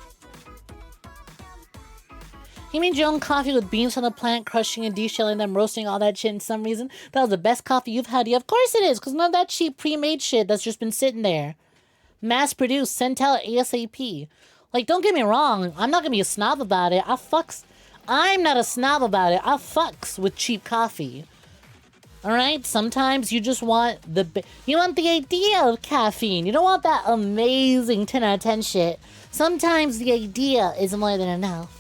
You made your own coffee with beans from the plant, crushing and deshelling them, roasting all that shit in some reason? That was the best coffee you've had. Yeah, of course it is, because none of that cheap pre-made shit that's just been sitting there. Mass-produced, sent out ASAP. Like, don't get me wrong, I'm not gonna be a snob about it. I'm not a snob about it. I fucks with cheap coffee. Alright? Sometimes you just want you want the idea of caffeine. You don't want that amazing 10 out of 10 shit. Sometimes the idea is more than enough.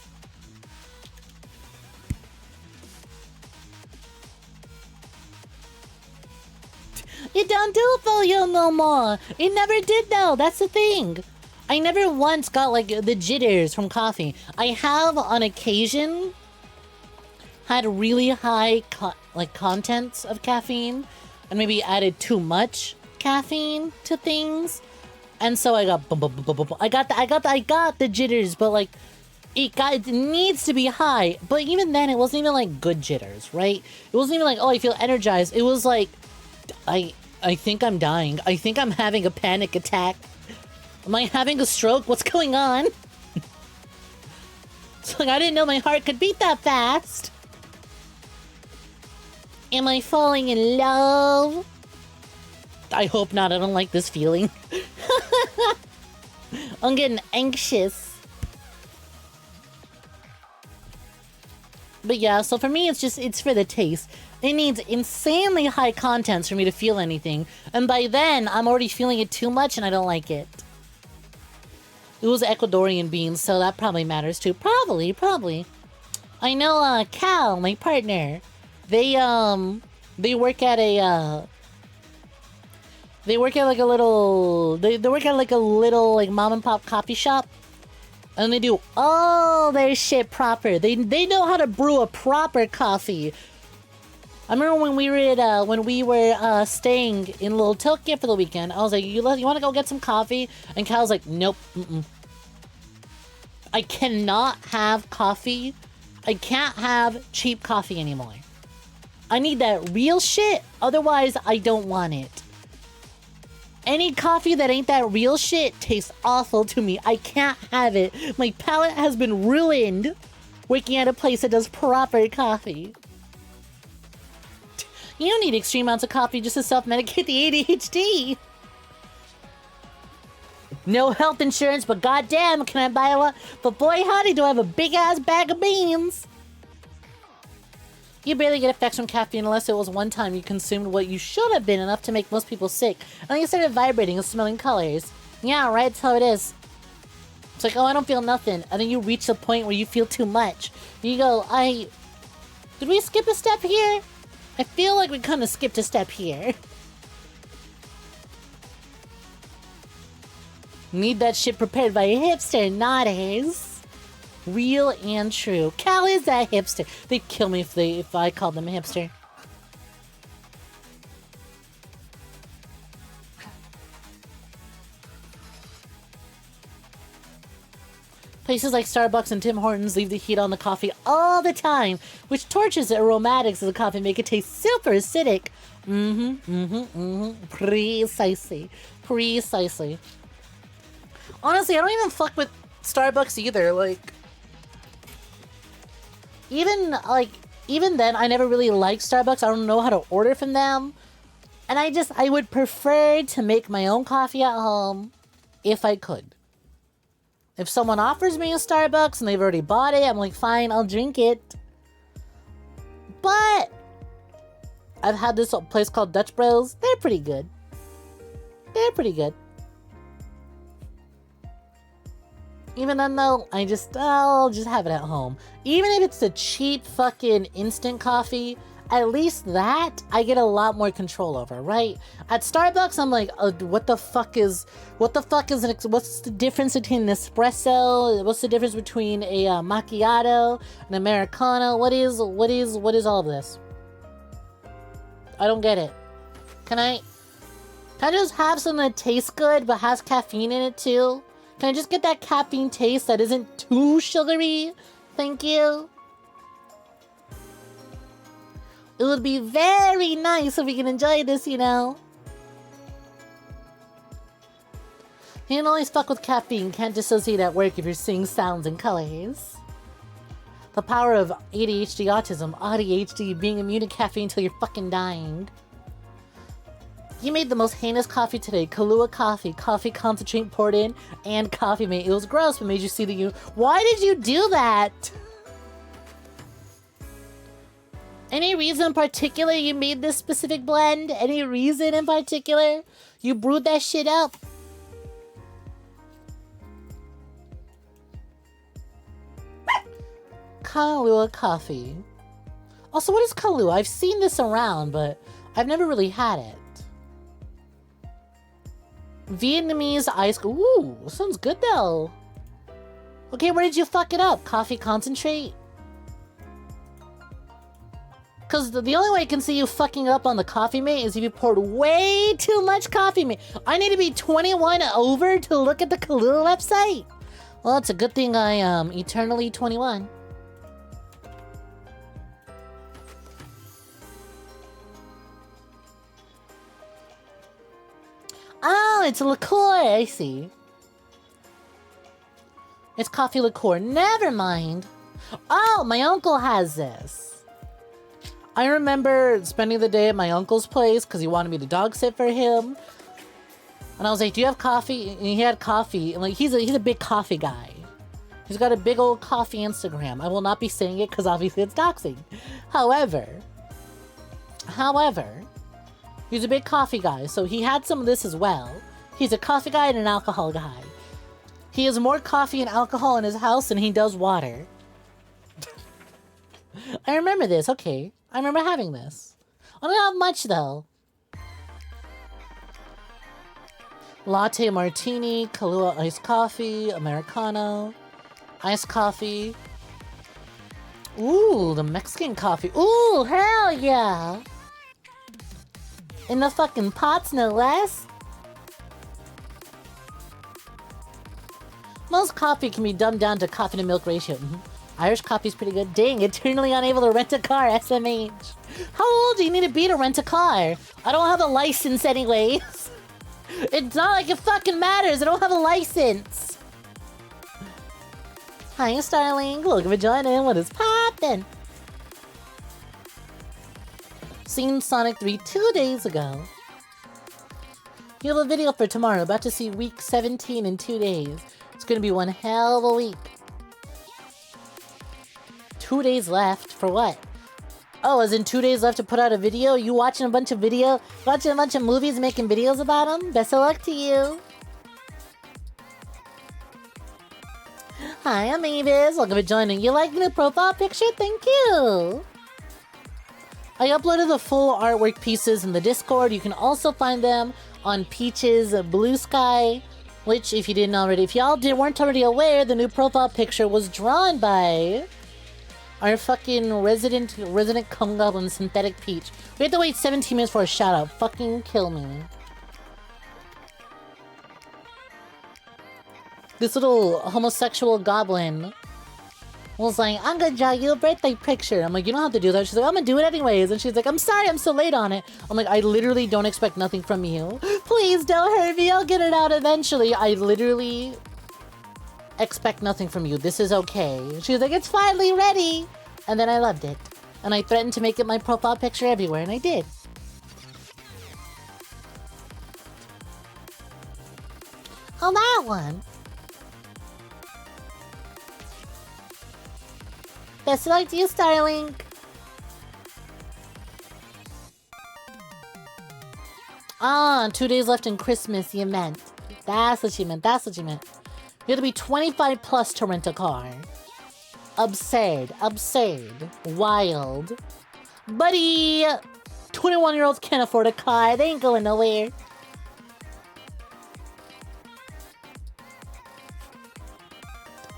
It don't do it for you no more. It never did though. That's the thing. I never once got like the jitters from coffee. I have on occasion had really high contents of caffeine and maybe added too much caffeine to things, and so I got I got the jitters, but like it needs to be high. But even then, it wasn't even like good jitters, right? It wasn't even like, oh, I feel energized. It was like I think I'm dying. I think I'm having a panic attack. Am I having a stroke? What's going on? It's like I didn't know my heart could beat that fast. Am I falling in love? I hope not. I don't like this feeling. I'm getting anxious. But yeah, so for me, it's for the taste. It needs insanely high contents for me to feel anything. And by then, I'm already feeling it too much and I don't like it. It was Ecuadorian beans, so that probably matters too. Probably. I know, Cal, my partner. They work at a, they work at like a little, they work at like a little like mom and pop coffee shop. And they do all their shit proper. They know how to brew a proper coffee. I remember when we were staying in Little Tokyo for the weekend. I was like, you want to go get some coffee? And Cal's like, nope. I cannot have coffee. I can't have cheap coffee anymore. I need that real shit. Otherwise, I don't want it. Any coffee that ain't that real shit tastes awful to me. I can't have it. My palate has been ruined working at a place that does proper coffee. You don't need extreme amounts of coffee just to self-medicate the ADHD. No health insurance, but goddamn, can I buy one? But boy, howdy, do I have a big-ass bag of beans. You barely get effects from caffeine unless it was one time you consumed what you should have been enough to make most people sick. And then you started vibrating and smelling colors. Yeah, right, that's how it is. It's like, oh, I don't feel nothing. And then you reach the point where you feel too much. You go, did we skip a step here? I feel like we kind of skipped a step here. Need that shit prepared by a hipster, nowadays. Real and true. Cal is that hipster. They'd kill me if I called them a hipster. Places like Starbucks and Tim Hortons leave the heat on the coffee all the time, which tortures the aromatics of the coffee and make it taste super acidic. Precisely. Honestly, I don't even fuck with Starbucks either. Like, even then, I never really liked Starbucks. I don't know how to order from them. And I would prefer to make my own coffee at home if I could. If someone offers me a Starbucks and they've already bought it, I'm like, fine, I'll drink it. But I've had this place called Dutch Bros. They're pretty good. Even then though, I'll just have it at home. Even if it's a cheap fucking instant coffee, at least that I get a lot more control over, right? At Starbucks, I'm like, what's the difference between an espresso? What's the difference between a macchiato, an Americano? What is all of this? I don't get it. Can I just have something that tastes good but has caffeine in it too? Can I just get that caffeine taste that isn't too sugary? Thank you. It would be very nice if we can enjoy this, you know. You can always fuck with caffeine. Can't dissociate at work if you're seeing sounds and colors. The power of ADHD autism. ADHD being immune to caffeine until you're fucking dying. You made the most heinous coffee today. Kahlua coffee. Coffee concentrate poured in and coffee mate. It was gross, but made you see the you. Why did you do that? Any reason in particular you made this specific blend? Any reason in particular? You brewed that shit up? Kahlua coffee. Also, what is Kahlua? I've seen this around, but I've never really had it. Vietnamese ice. Ooh, sounds good though. Okay, where did you fuck it up? Coffee concentrate? Cause the only way I can see you fucking up on the coffee mate is if you poured way too much coffee mate. I need to be 21 over to look at the 𝐒𝐤 website. Well, it's a good thing I am eternally 21. Oh, it's a liqueur, I see. It's coffee liqueur, never mind. Oh, my uncle has this. I remember spending the day at my uncle's place because he wanted me to dog sit for him. And I was like, do you have coffee? And he had coffee, and like he's a big coffee guy. He's got a big old coffee Instagram. I will not be saying it because obviously it's doxing. However, he's a big coffee guy, so he had some of this as well. He's a coffee guy and an alcohol guy. He has more coffee and alcohol in his house than he does water. I remember this, okay. I remember having this. I don't have much though. Latte martini, Kahlua iced coffee, Americano, iced coffee. Ooh, the Mexican coffee. Ooh, hell yeah! In the fucking pots, no less. Most coffee can be dumbed down to coffee to milk ratio. Irish coffee's pretty good. Dang, eternally unable to rent a car, SMH. How old do you need to be to rent a car? I don't have a license anyways. It's not like it fucking matters. I don't have a license. Hi, Starling. Welcome for joining. What is poppin'? Seen Sonic 3 2 days ago. You have a video for tomorrow. About to see week 17 in 2 days. It's gonna be one hell of a week. 2 days left for what? Oh, as in 2 days left to put out a video? You watching a bunch of movies, making videos about them? Best of luck to you. Hi, I'm Avis. Welcome for joining. You like the profile picture? Thank you. I uploaded the full artwork pieces in the Discord. You can also find them on Peach's Blue Sky, which, if you didn't already, if y'all weren't already aware, the new profile picture was drawn by our fucking resident 𝐒𝐤 synthetic Peach. We have to wait 17 minutes for a shout out. Fucking kill me. This little homosexual goblin was like, I'm gonna draw you a birthday picture. I'm like, you don't have to do that. She's like, I'm gonna do it anyways. And she's like, I'm sorry, I'm so late on it. I'm like, I literally don't expect nothing from you. Please don't hurt me. I'll get it out eventually. I literally expect nothing from you. This is okay. She's like, it's finally ready. And then I loved it. And I threatened to make it my profile picture everywhere, and I did. Oh, that one. Best of luck to you, Starlink. Ah, 2 days left in Christmas, you meant. That's what you meant. That's what you meant. You have to be 25 plus to rent a car. Absurd. Absurd. Wild. Buddy! 21-year-olds can't afford a car. They ain't going nowhere.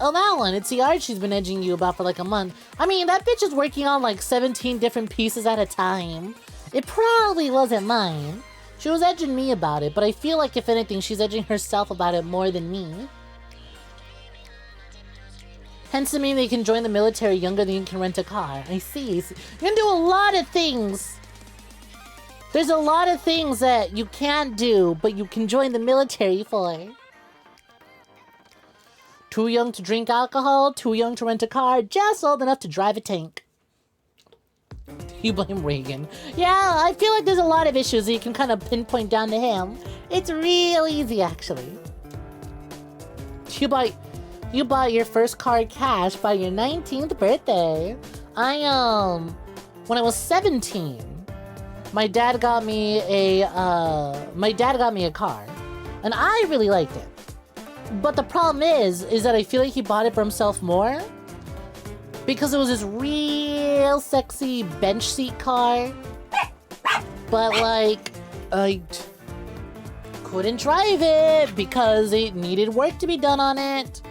Oh, that one. It's the art she's been edging you about for like a month. I mean, that bitch is working on like 17 different pieces at a time. It probably wasn't mine. She was edging me about it, but I feel like if anything, she's edging herself about it more than me. Hence to mean they can join the military younger than you can rent a car. I see. You can do a lot of things. There's a lot of things that you can't do, but you can join the military for. Too young to drink alcohol, too young to rent a car, just old enough to drive a tank. You blame Reagan. Yeah, I feel like there's a lot of issues that you can kind of pinpoint down to him. It's real easy, actually. You bought your first car cash by your 19th birthday. When I was 17, my dad got me a car, and I really liked it. But the problem is that I feel like he bought it for himself more because it was this real sexy bench seat car. But like, I couldn't drive it because it needed work to be done on it.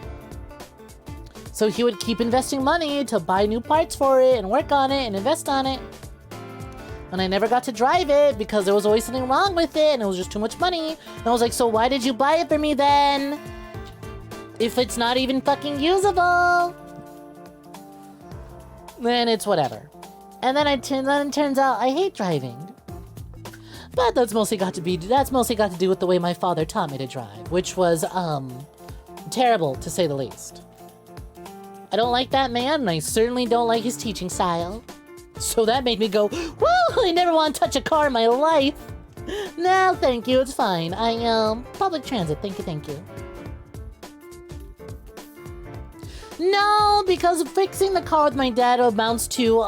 So he would keep investing money to buy new parts for it and work on it and invest on it. And I never got to drive it because there was always something wrong with it and it was just too much money. And I was like, so why did you buy it for me then? If it's not even fucking usable? Then it's whatever. And then it turns out I hate driving. But that's mostly got to do with the way my father taught me to drive, which was, terrible to say the least. I don't like that man, and I certainly don't like his teaching style. So that made me go, woo, I never want to touch a car in my life. No, thank you, it's fine. Public transit, thank you. No, because fixing the car with my dad amounts to,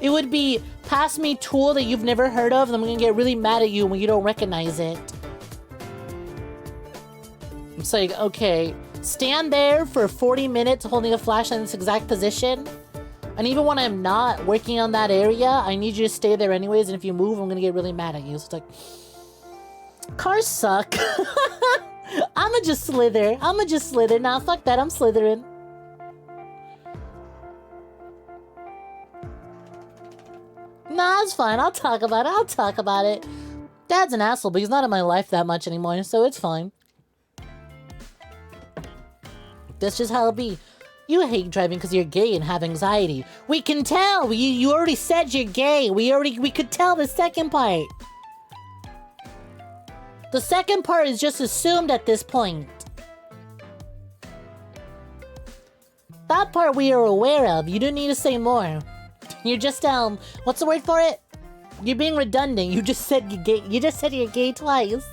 it would be pass me tool that you've never heard of, and I'm gonna get really mad at you when you don't recognize it. It's like, okay, stand there for 40 minutes holding a flashlight in this exact position. And even when I'm not working on that area, I need you to stay there anyways, and if you move, I'm gonna get really mad at you. So it's like, cars suck. I'ma just slither. Nah, fuck that, I'm slithering. Nah, it's fine, I'll talk about it. Dad's an asshole, but he's not in my life that much anymore, so it's fine. That's just how it be. You hate driving because you're gay and have anxiety. We can tell. You already said you're gay. We could tell the second part. The second part is just assumed at this point. That part we are aware of. You don't need to say more. You're just what's the word for it? You're being redundant. You just said you're gay. You just said you're gay twice.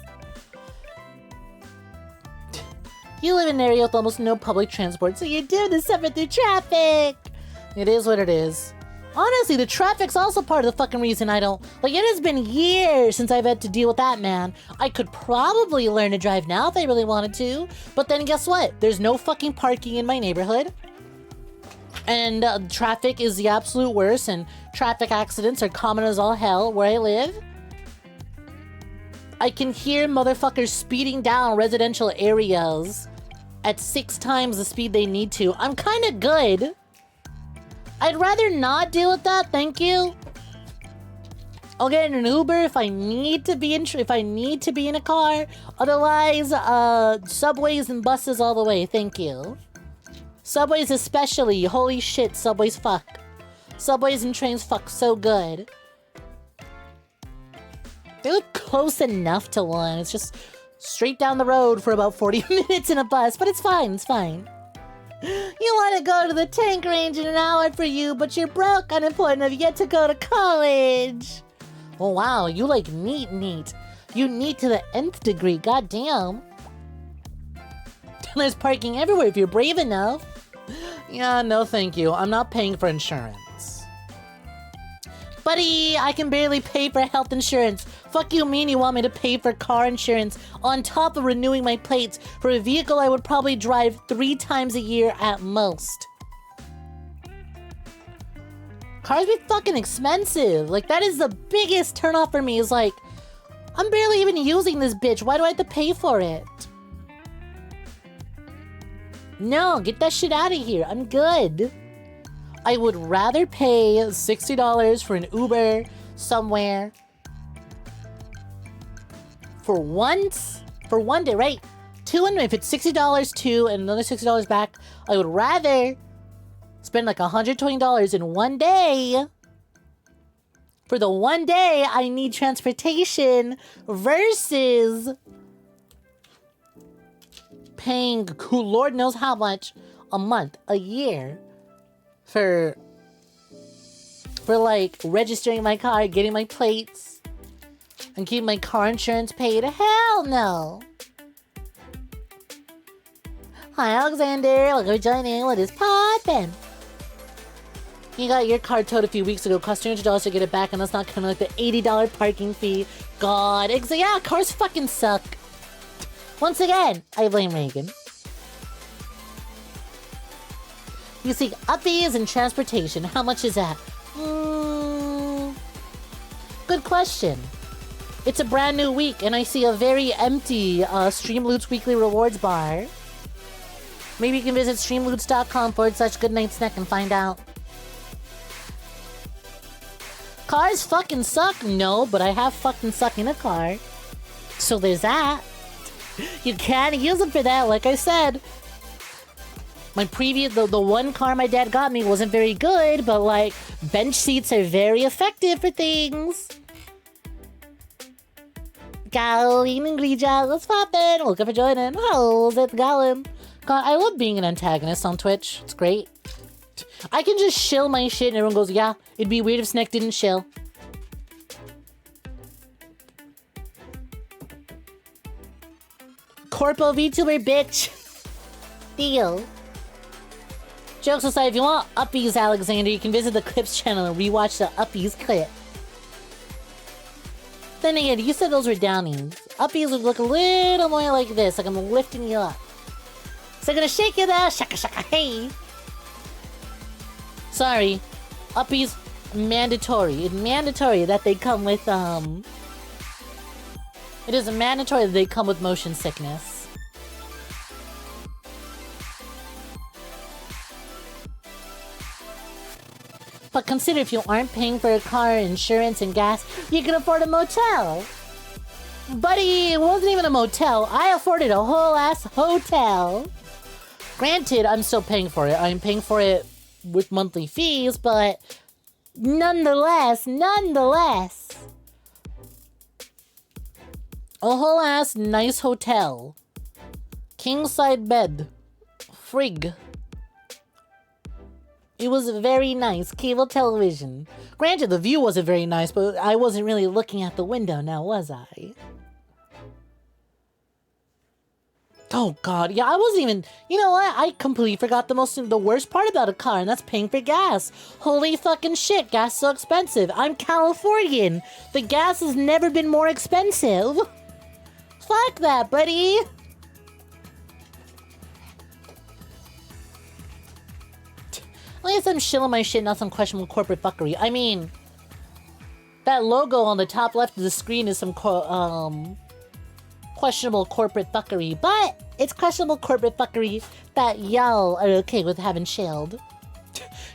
You live in an area with almost no public transport, so you do the suffer through traffic. It is what it is. Honestly, the traffic's also part of the fucking reason I don't... Like, it has been years since I've had to deal with that, man. I could probably learn to drive now if I really wanted to. But then guess what? There's no fucking parking in my neighborhood. And traffic is the absolute worst, and traffic accidents are common as all hell where I live. I can hear motherfuckers speeding down residential areas at 6 times the speed they need to. I'm kind of good. I'd rather not deal with that, thank you. I'll get an Uber if I need to be in a car. Otherwise, subways and buses all the way, thank you. Subways especially, holy shit, subways fuck. Subways and trains fuck so good. They look close enough to one. It's just straight down the road for about 40 minutes in a bus, but it's fine, it's fine. You want to go to the tank range in an hour for you, but you're broke, unemployed, and have yet to go to college. Oh wow, you like neat. You neat to the nth degree, goddamn. There's parking everywhere if you're brave enough. Yeah, no thank you. I'm not paying for insurance. Buddy, I can barely pay for health insurance. Fuck you mean you want me to pay for car insurance on top of renewing my plates for a vehicle I would probably drive 3 times a year at most. Cars be fucking expensive. Like, that is the biggest turnoff for me, is like, I'm barely even using this bitch. Why do I have to pay for it? No, get that shit out of here. I'm good. I would rather pay $60 for an Uber somewhere for one day, right? If it's $60 too and another $60 back, I would rather spend like $120 in one day for the one day I need transportation versus paying Lord knows how much a month, a year for like registering my car, getting my plates, and keeping my car insurance paid. Hell no. Hi Alexander, welcome to joining. What is poppin'? You got your car towed a few weeks ago, cost $200 to get it back, and that's not kind of like the $80 parking fee. God, yeah, cars fucking suck. Once again, I blame Reagan. You see, uppies and transportation, how much is that? Good question. It's a brand new week, and I see a very empty Streamloots Weekly Rewards bar. Maybe you can visit streamloots.com/GoodnightSnek and find out. Cars fucking suck? No, but I have fucking suck in a car. So there's that. You can't use it for that, like I said. My previous, the one car my dad got me wasn't very good, but like, bench seats are very effective for things. 𝐒𝐤 what's poppin'? Welcome for joining. How's it going? God, I love being an antagonist on Twitch. It's great. I can just shill my shit and everyone goes, yeah, it'd be weird if Snek didn't shill. Corpo VTuber, bitch. Deal. Jokes aside, if you want 𝐒𝐕𝐄, you can visit the Clips channel and rewatch the 𝐒𝐕𝐄 clip. Then again, you said those were downies. 𝐒𝐕𝐄 would look a little more like this, like I'm lifting you up. So I'm gonna shake you there, shaka shaka hey. Sorry, 𝐒𝐕𝐄's mandatory. It's mandatory that they come with, It is mandatory that they come with motion sickness. But consider if you aren't paying for a car, insurance, and gas, you can afford a motel. Buddy, it wasn't even a motel. I afforded a whole ass hotel. Granted, I'm still paying for it. I'm paying for it with monthly fees, but nonetheless. A whole ass nice hotel. King side bed. Frig. It was very nice. Cable television. Granted, the view wasn't very nice, but I wasn't really looking at the window now, was I? Oh god, yeah, I wasn't even... You know what? I completely forgot the worst part about a car, and that's paying for gas. Holy fucking shit, gas is so expensive. I'm Californian. The gas has never been more expensive. Fuck that, buddy. At least I'm shilling my shit, not some questionable corporate fuckery. I mean, that logo on the top left of the screen is some questionable corporate fuckery, but it's questionable corporate fuckery that y'all are okay with having shilled.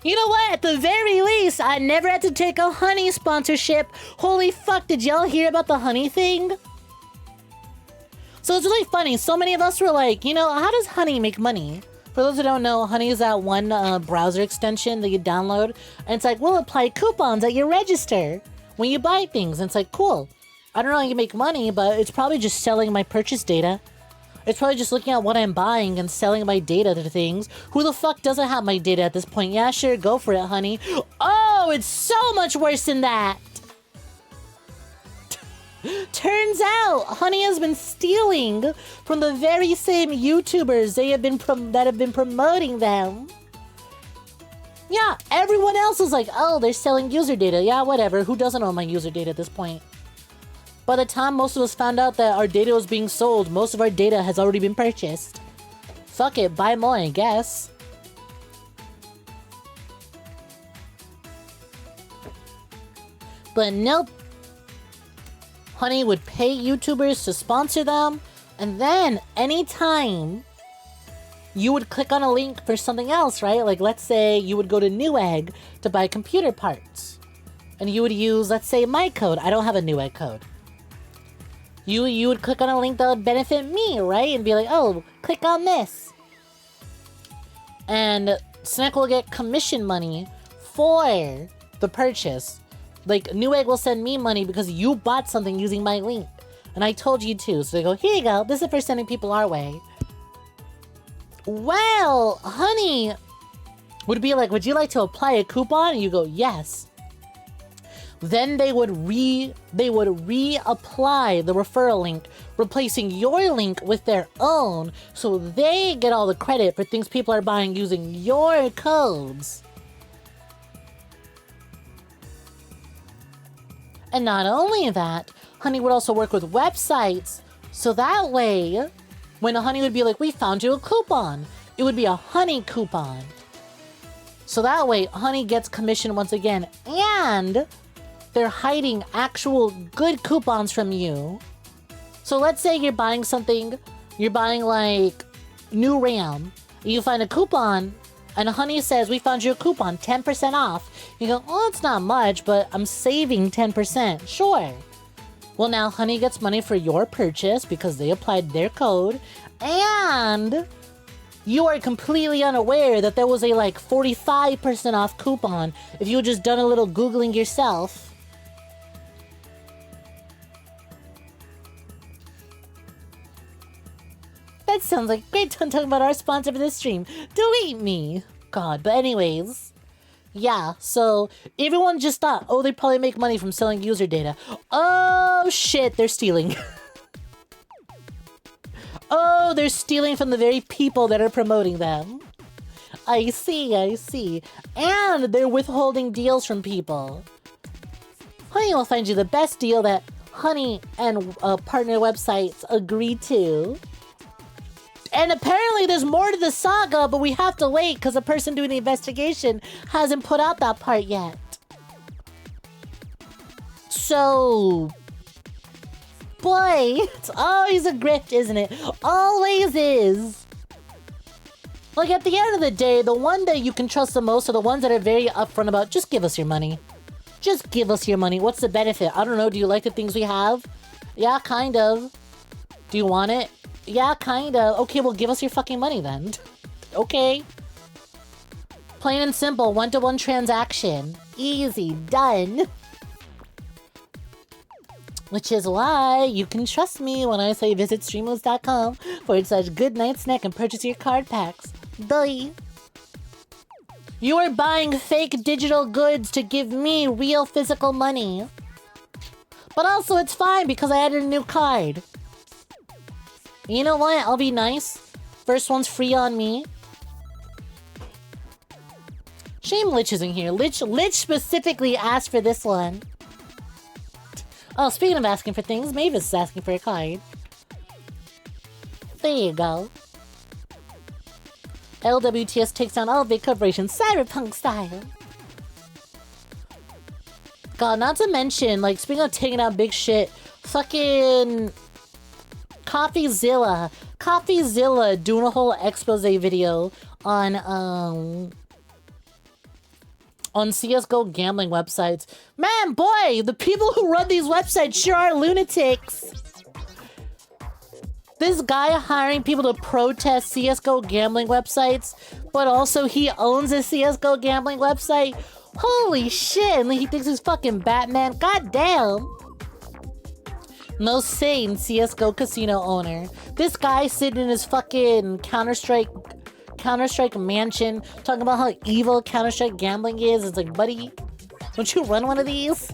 You know what? At the very least, I never had to take a honey sponsorship. Holy fuck, did y'all hear about the honey thing? So it's really funny. So many of us were like, you know, how does honey make money? For those who don't know, Honey is that one browser extension that you download. And it's like, we'll apply coupons at your register when you buy things. And it's like, cool. I don't know how you make money, but it's probably just selling my purchase data. It's probably just looking at what I'm buying and selling my data to things. Who the fuck doesn't have my data at this point? Yeah, sure, go for it, Honey. Oh, it's so much worse than that. Turns out, Honey has been stealing from the very same YouTubers that have been promoting them. Yeah, everyone else is like, oh, they're selling user data. Yeah, whatever. Who doesn't own my user data at this point? By the time most of us found out that our data was being sold, most of our data has already been purchased. Fuck it, buy more, I guess. But nope. Honey would pay YouTubers to sponsor them, and then anytime you would click on a link for something else, right? Like, let's say you would go to Newegg to buy computer parts, and you would use, let's say, my code. I don't have a Newegg code. You would click on a link that would benefit me, right? And be like, oh, click on this. And Snek will get commission money for the purchase. Like, Newegg will send me money because you bought something using my link. And I told you to. So they go, here you go. This is for sending people our way. Well, Honey would be like, would you like to apply a coupon? And you go, yes. Then they would reapply the referral link, replacing your link with their own, so they get all the credit for things people are buying using your codes. And not only that, Honey would also work with websites, so that way, when Honey would be like, we found you a coupon, it would be a Honey coupon. So that way, Honey gets commission once again, and they're hiding actual good coupons from you. So let's say you're buying something, you're buying like new RAM, You find a coupon, and Honey says, we found you a coupon, 10% off. You go, oh, it's not much, but I'm saving 10%. Sure. Well, now Honey gets money for your purchase because they applied their code, and you are completely unaware that there was a, like, 45% off coupon if you had just done a little Googling yourself. That sounds like a great time talking about our sponsor for this stream. Delete me. God, but anyways. Yeah, so everyone just thought, oh, they probably make money from selling user data. Oh, shit, they're stealing. Oh, they're stealing from the very people that are promoting them. I see, I see. And they're withholding deals from people. Honey will find you the best deal that Honey and partner websites agree to. And apparently there's more to the saga, but we have to wait because the person doing the investigation hasn't put out that part yet. So, boy, it's always a grift, isn't it? Always is. Like, at the end of the day, the one that you can trust the most are the ones that are very upfront about, just give us your money. Just give us your money. What's the benefit? I don't know. Do you like the things we have? Yeah, kind of. Do you want it? Yeah, kinda. Okay, well, give us your fucking money then. Okay. Plain and simple, one-to-one transaction. Easy, done. Which is why you can trust me when I say visit streamlabs.com/GoodnightSnek and purchase your card packs. Duh. You are buying fake digital goods to give me real physical money. But also, it's fine because I added a new card. You know what? I'll be nice. First one's free on me. Shame Lich isn't here. Lich specifically asked for this one. Oh, speaking of asking for things, Mavis is asking for a card. There you go. LWTS takes down all big corporations, cyberpunk style. God, not to mention, like, speaking of taking out big shit, fucking 𝐒𝐈𝐕𝐄 doing a whole expose video on CSGO gambling websites. Man, boy, the people who run these websites sure are lunatics. This guy hiring people to protest CSGO gambling websites, but also he owns a CSGO gambling website. Holy shit, and he thinks he's fucking Batman. God damn. Most sane CSGO casino owner. This guy sitting in his fucking Counter-Strike mansion talking about how evil Counter-Strike gambling is. It's like, buddy, don't you run one of these?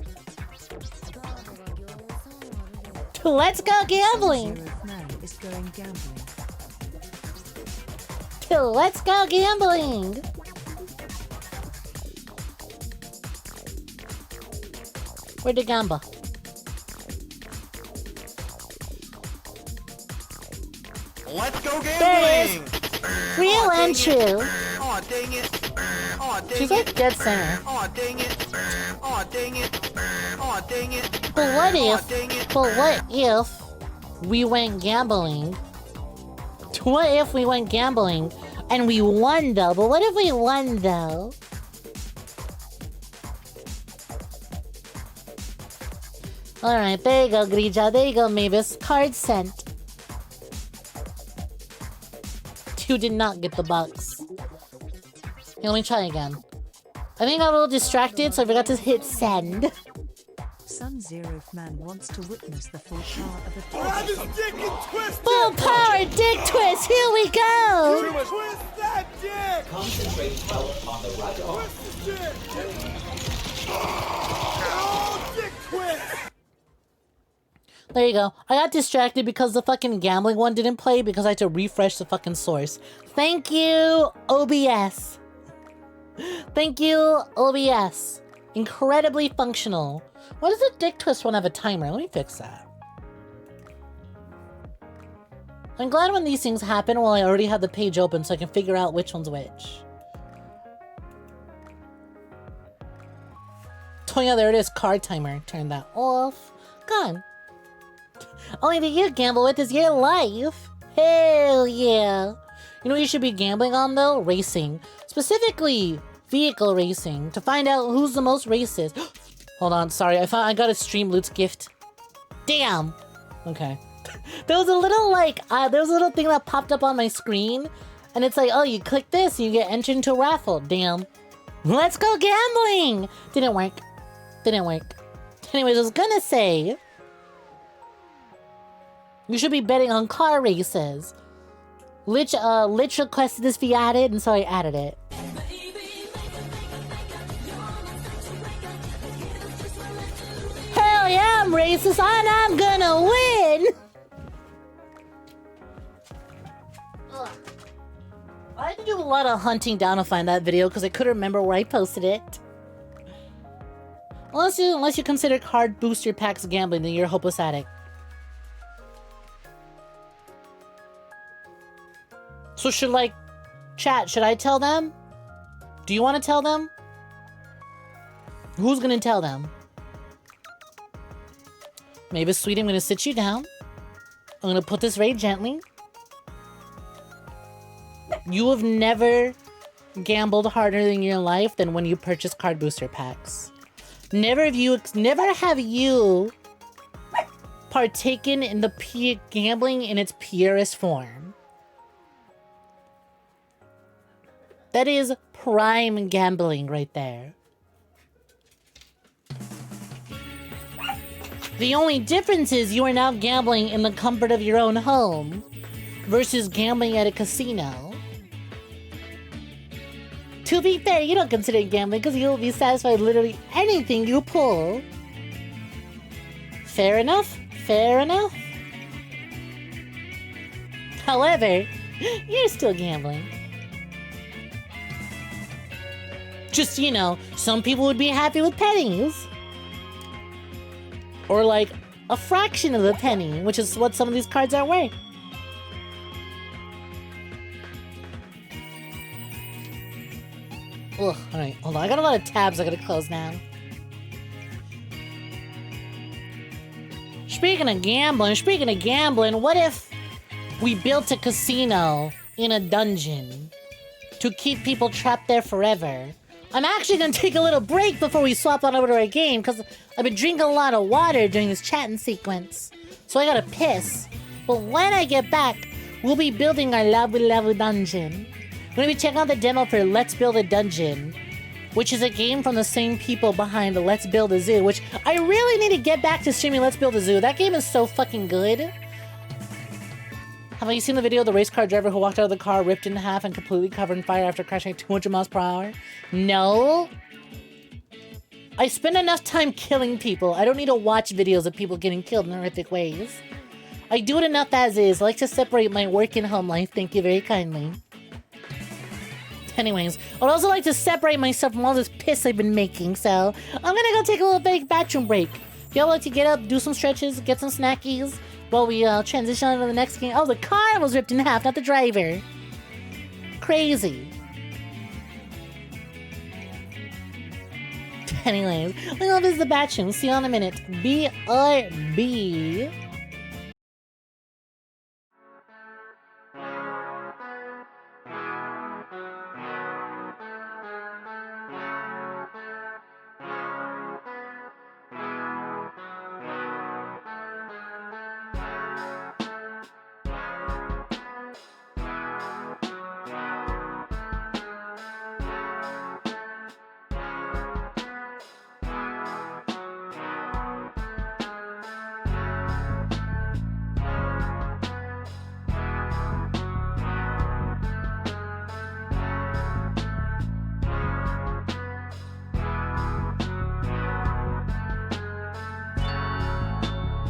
Let's go gambling! Let's go gambling! Where'd the gamba? Let's go gambling! There it is! Real and true. Aw, dang it. Aw, dang She's like dead center. Aw, dang it. Aw, dang it. Aw, dang it. But what if we went gambling? What if we went gambling and we won though? But what if we won though? Alright, there you go, 𝐒𝐬𝐧. There you go, Mavis. Card sent. You did not get the bucks. Here, let me try again. I think I got a little distracted, so I forgot to hit send. Sun Zero Man wants to witness the full power of a Grab his dick and twist it! Full power dick twist! Here we go! Twist that dick! Concentrate health on the right arm. Twist the dick! Oh, dick twist! There you go. I got distracted because the fucking gambling one didn't play because I had to refresh the fucking source. Thank you, OBS. Thank you, OBS. Incredibly functional. Why does the dick twist one have a timer? Let me fix that. I'm glad when these things happen while I already have the page open so I can figure out which one's which. Oh yeah, there it is. Card timer. Turn that off. Gone. Only thing you gamble with is your life. Hell yeah. You know what you should be gambling on though? Racing. Specifically, vehicle racing. To find out who's the most racist. Hold on, sorry. I got a stream loot's gift. Damn! Okay. There was a little there was a little thing that popped up on my screen. And it's like, oh, you click this and you get entered into a raffle. Damn. Let's go gambling! Didn't work. Didn't work. Anyways, I was gonna say... You should be betting on car races. Lich requested this be added, and so I added it. Hell yeah, I'm racist, and I'm gonna win! Ugh. I had to do a lot of hunting down to find that video because I couldn't remember where I posted it. Unless you consider card booster packs gambling, then you're a hopeless addict. So chat, should I tell them? Do you want to tell them? Who's gonna tell them? Maybe, sweetie, I'm gonna sit you down. I'm gonna put this very gently. You have never gambled harder in your life than when you purchase card booster packs. Never have you partaken in the gambling in its purest form. That is prime gambling right there. The only difference is you are now gambling in the comfort of your own home versus gambling at a casino. To be fair, you don't consider it gambling because you'll be satisfied with literally anything you pull. Fair enough, fair enough. However, you're still gambling. Just, you know, some people would be happy with pennies. Or like a fraction of a penny, which is what some of these cards are worth. Ugh, alright, hold on. I got a lot of tabs I gotta close now. Speaking of gambling, what if we built a casino in a dungeon to keep people trapped there forever? I'm actually gonna take a little break before we swap on over to our game, because I've been drinking a lot of water during this chatting sequence. So I gotta piss. But when I get back, we'll be building our level dungeon. We're gonna be checking out the demo for Let's Build a Dungeon, which is a game from the same people behind Let's Build a Zoo, which I really need to get back to streaming Let's Build a Zoo. That game is so fucking good. Have you seen the video of the race car driver who walked out of the car, ripped in half, and completely covered in fire after crashing at 200 miles per hour? No. I spend enough time killing people. I don't need to watch videos of people getting killed in horrific ways. I do it enough as is. I like to separate my work and home life. Thank you very kindly. Anyways, I'd also like to separate myself from all this piss I've been making, so I'm gonna go take a little big bathroom break. If y'all like to get up, do some stretches, get some snackies, while we transition on to the next game. Oh, the car was ripped in half, not the driver. Crazy. Anyways, we'll go visit the bathroom. See you in a minute. BRB.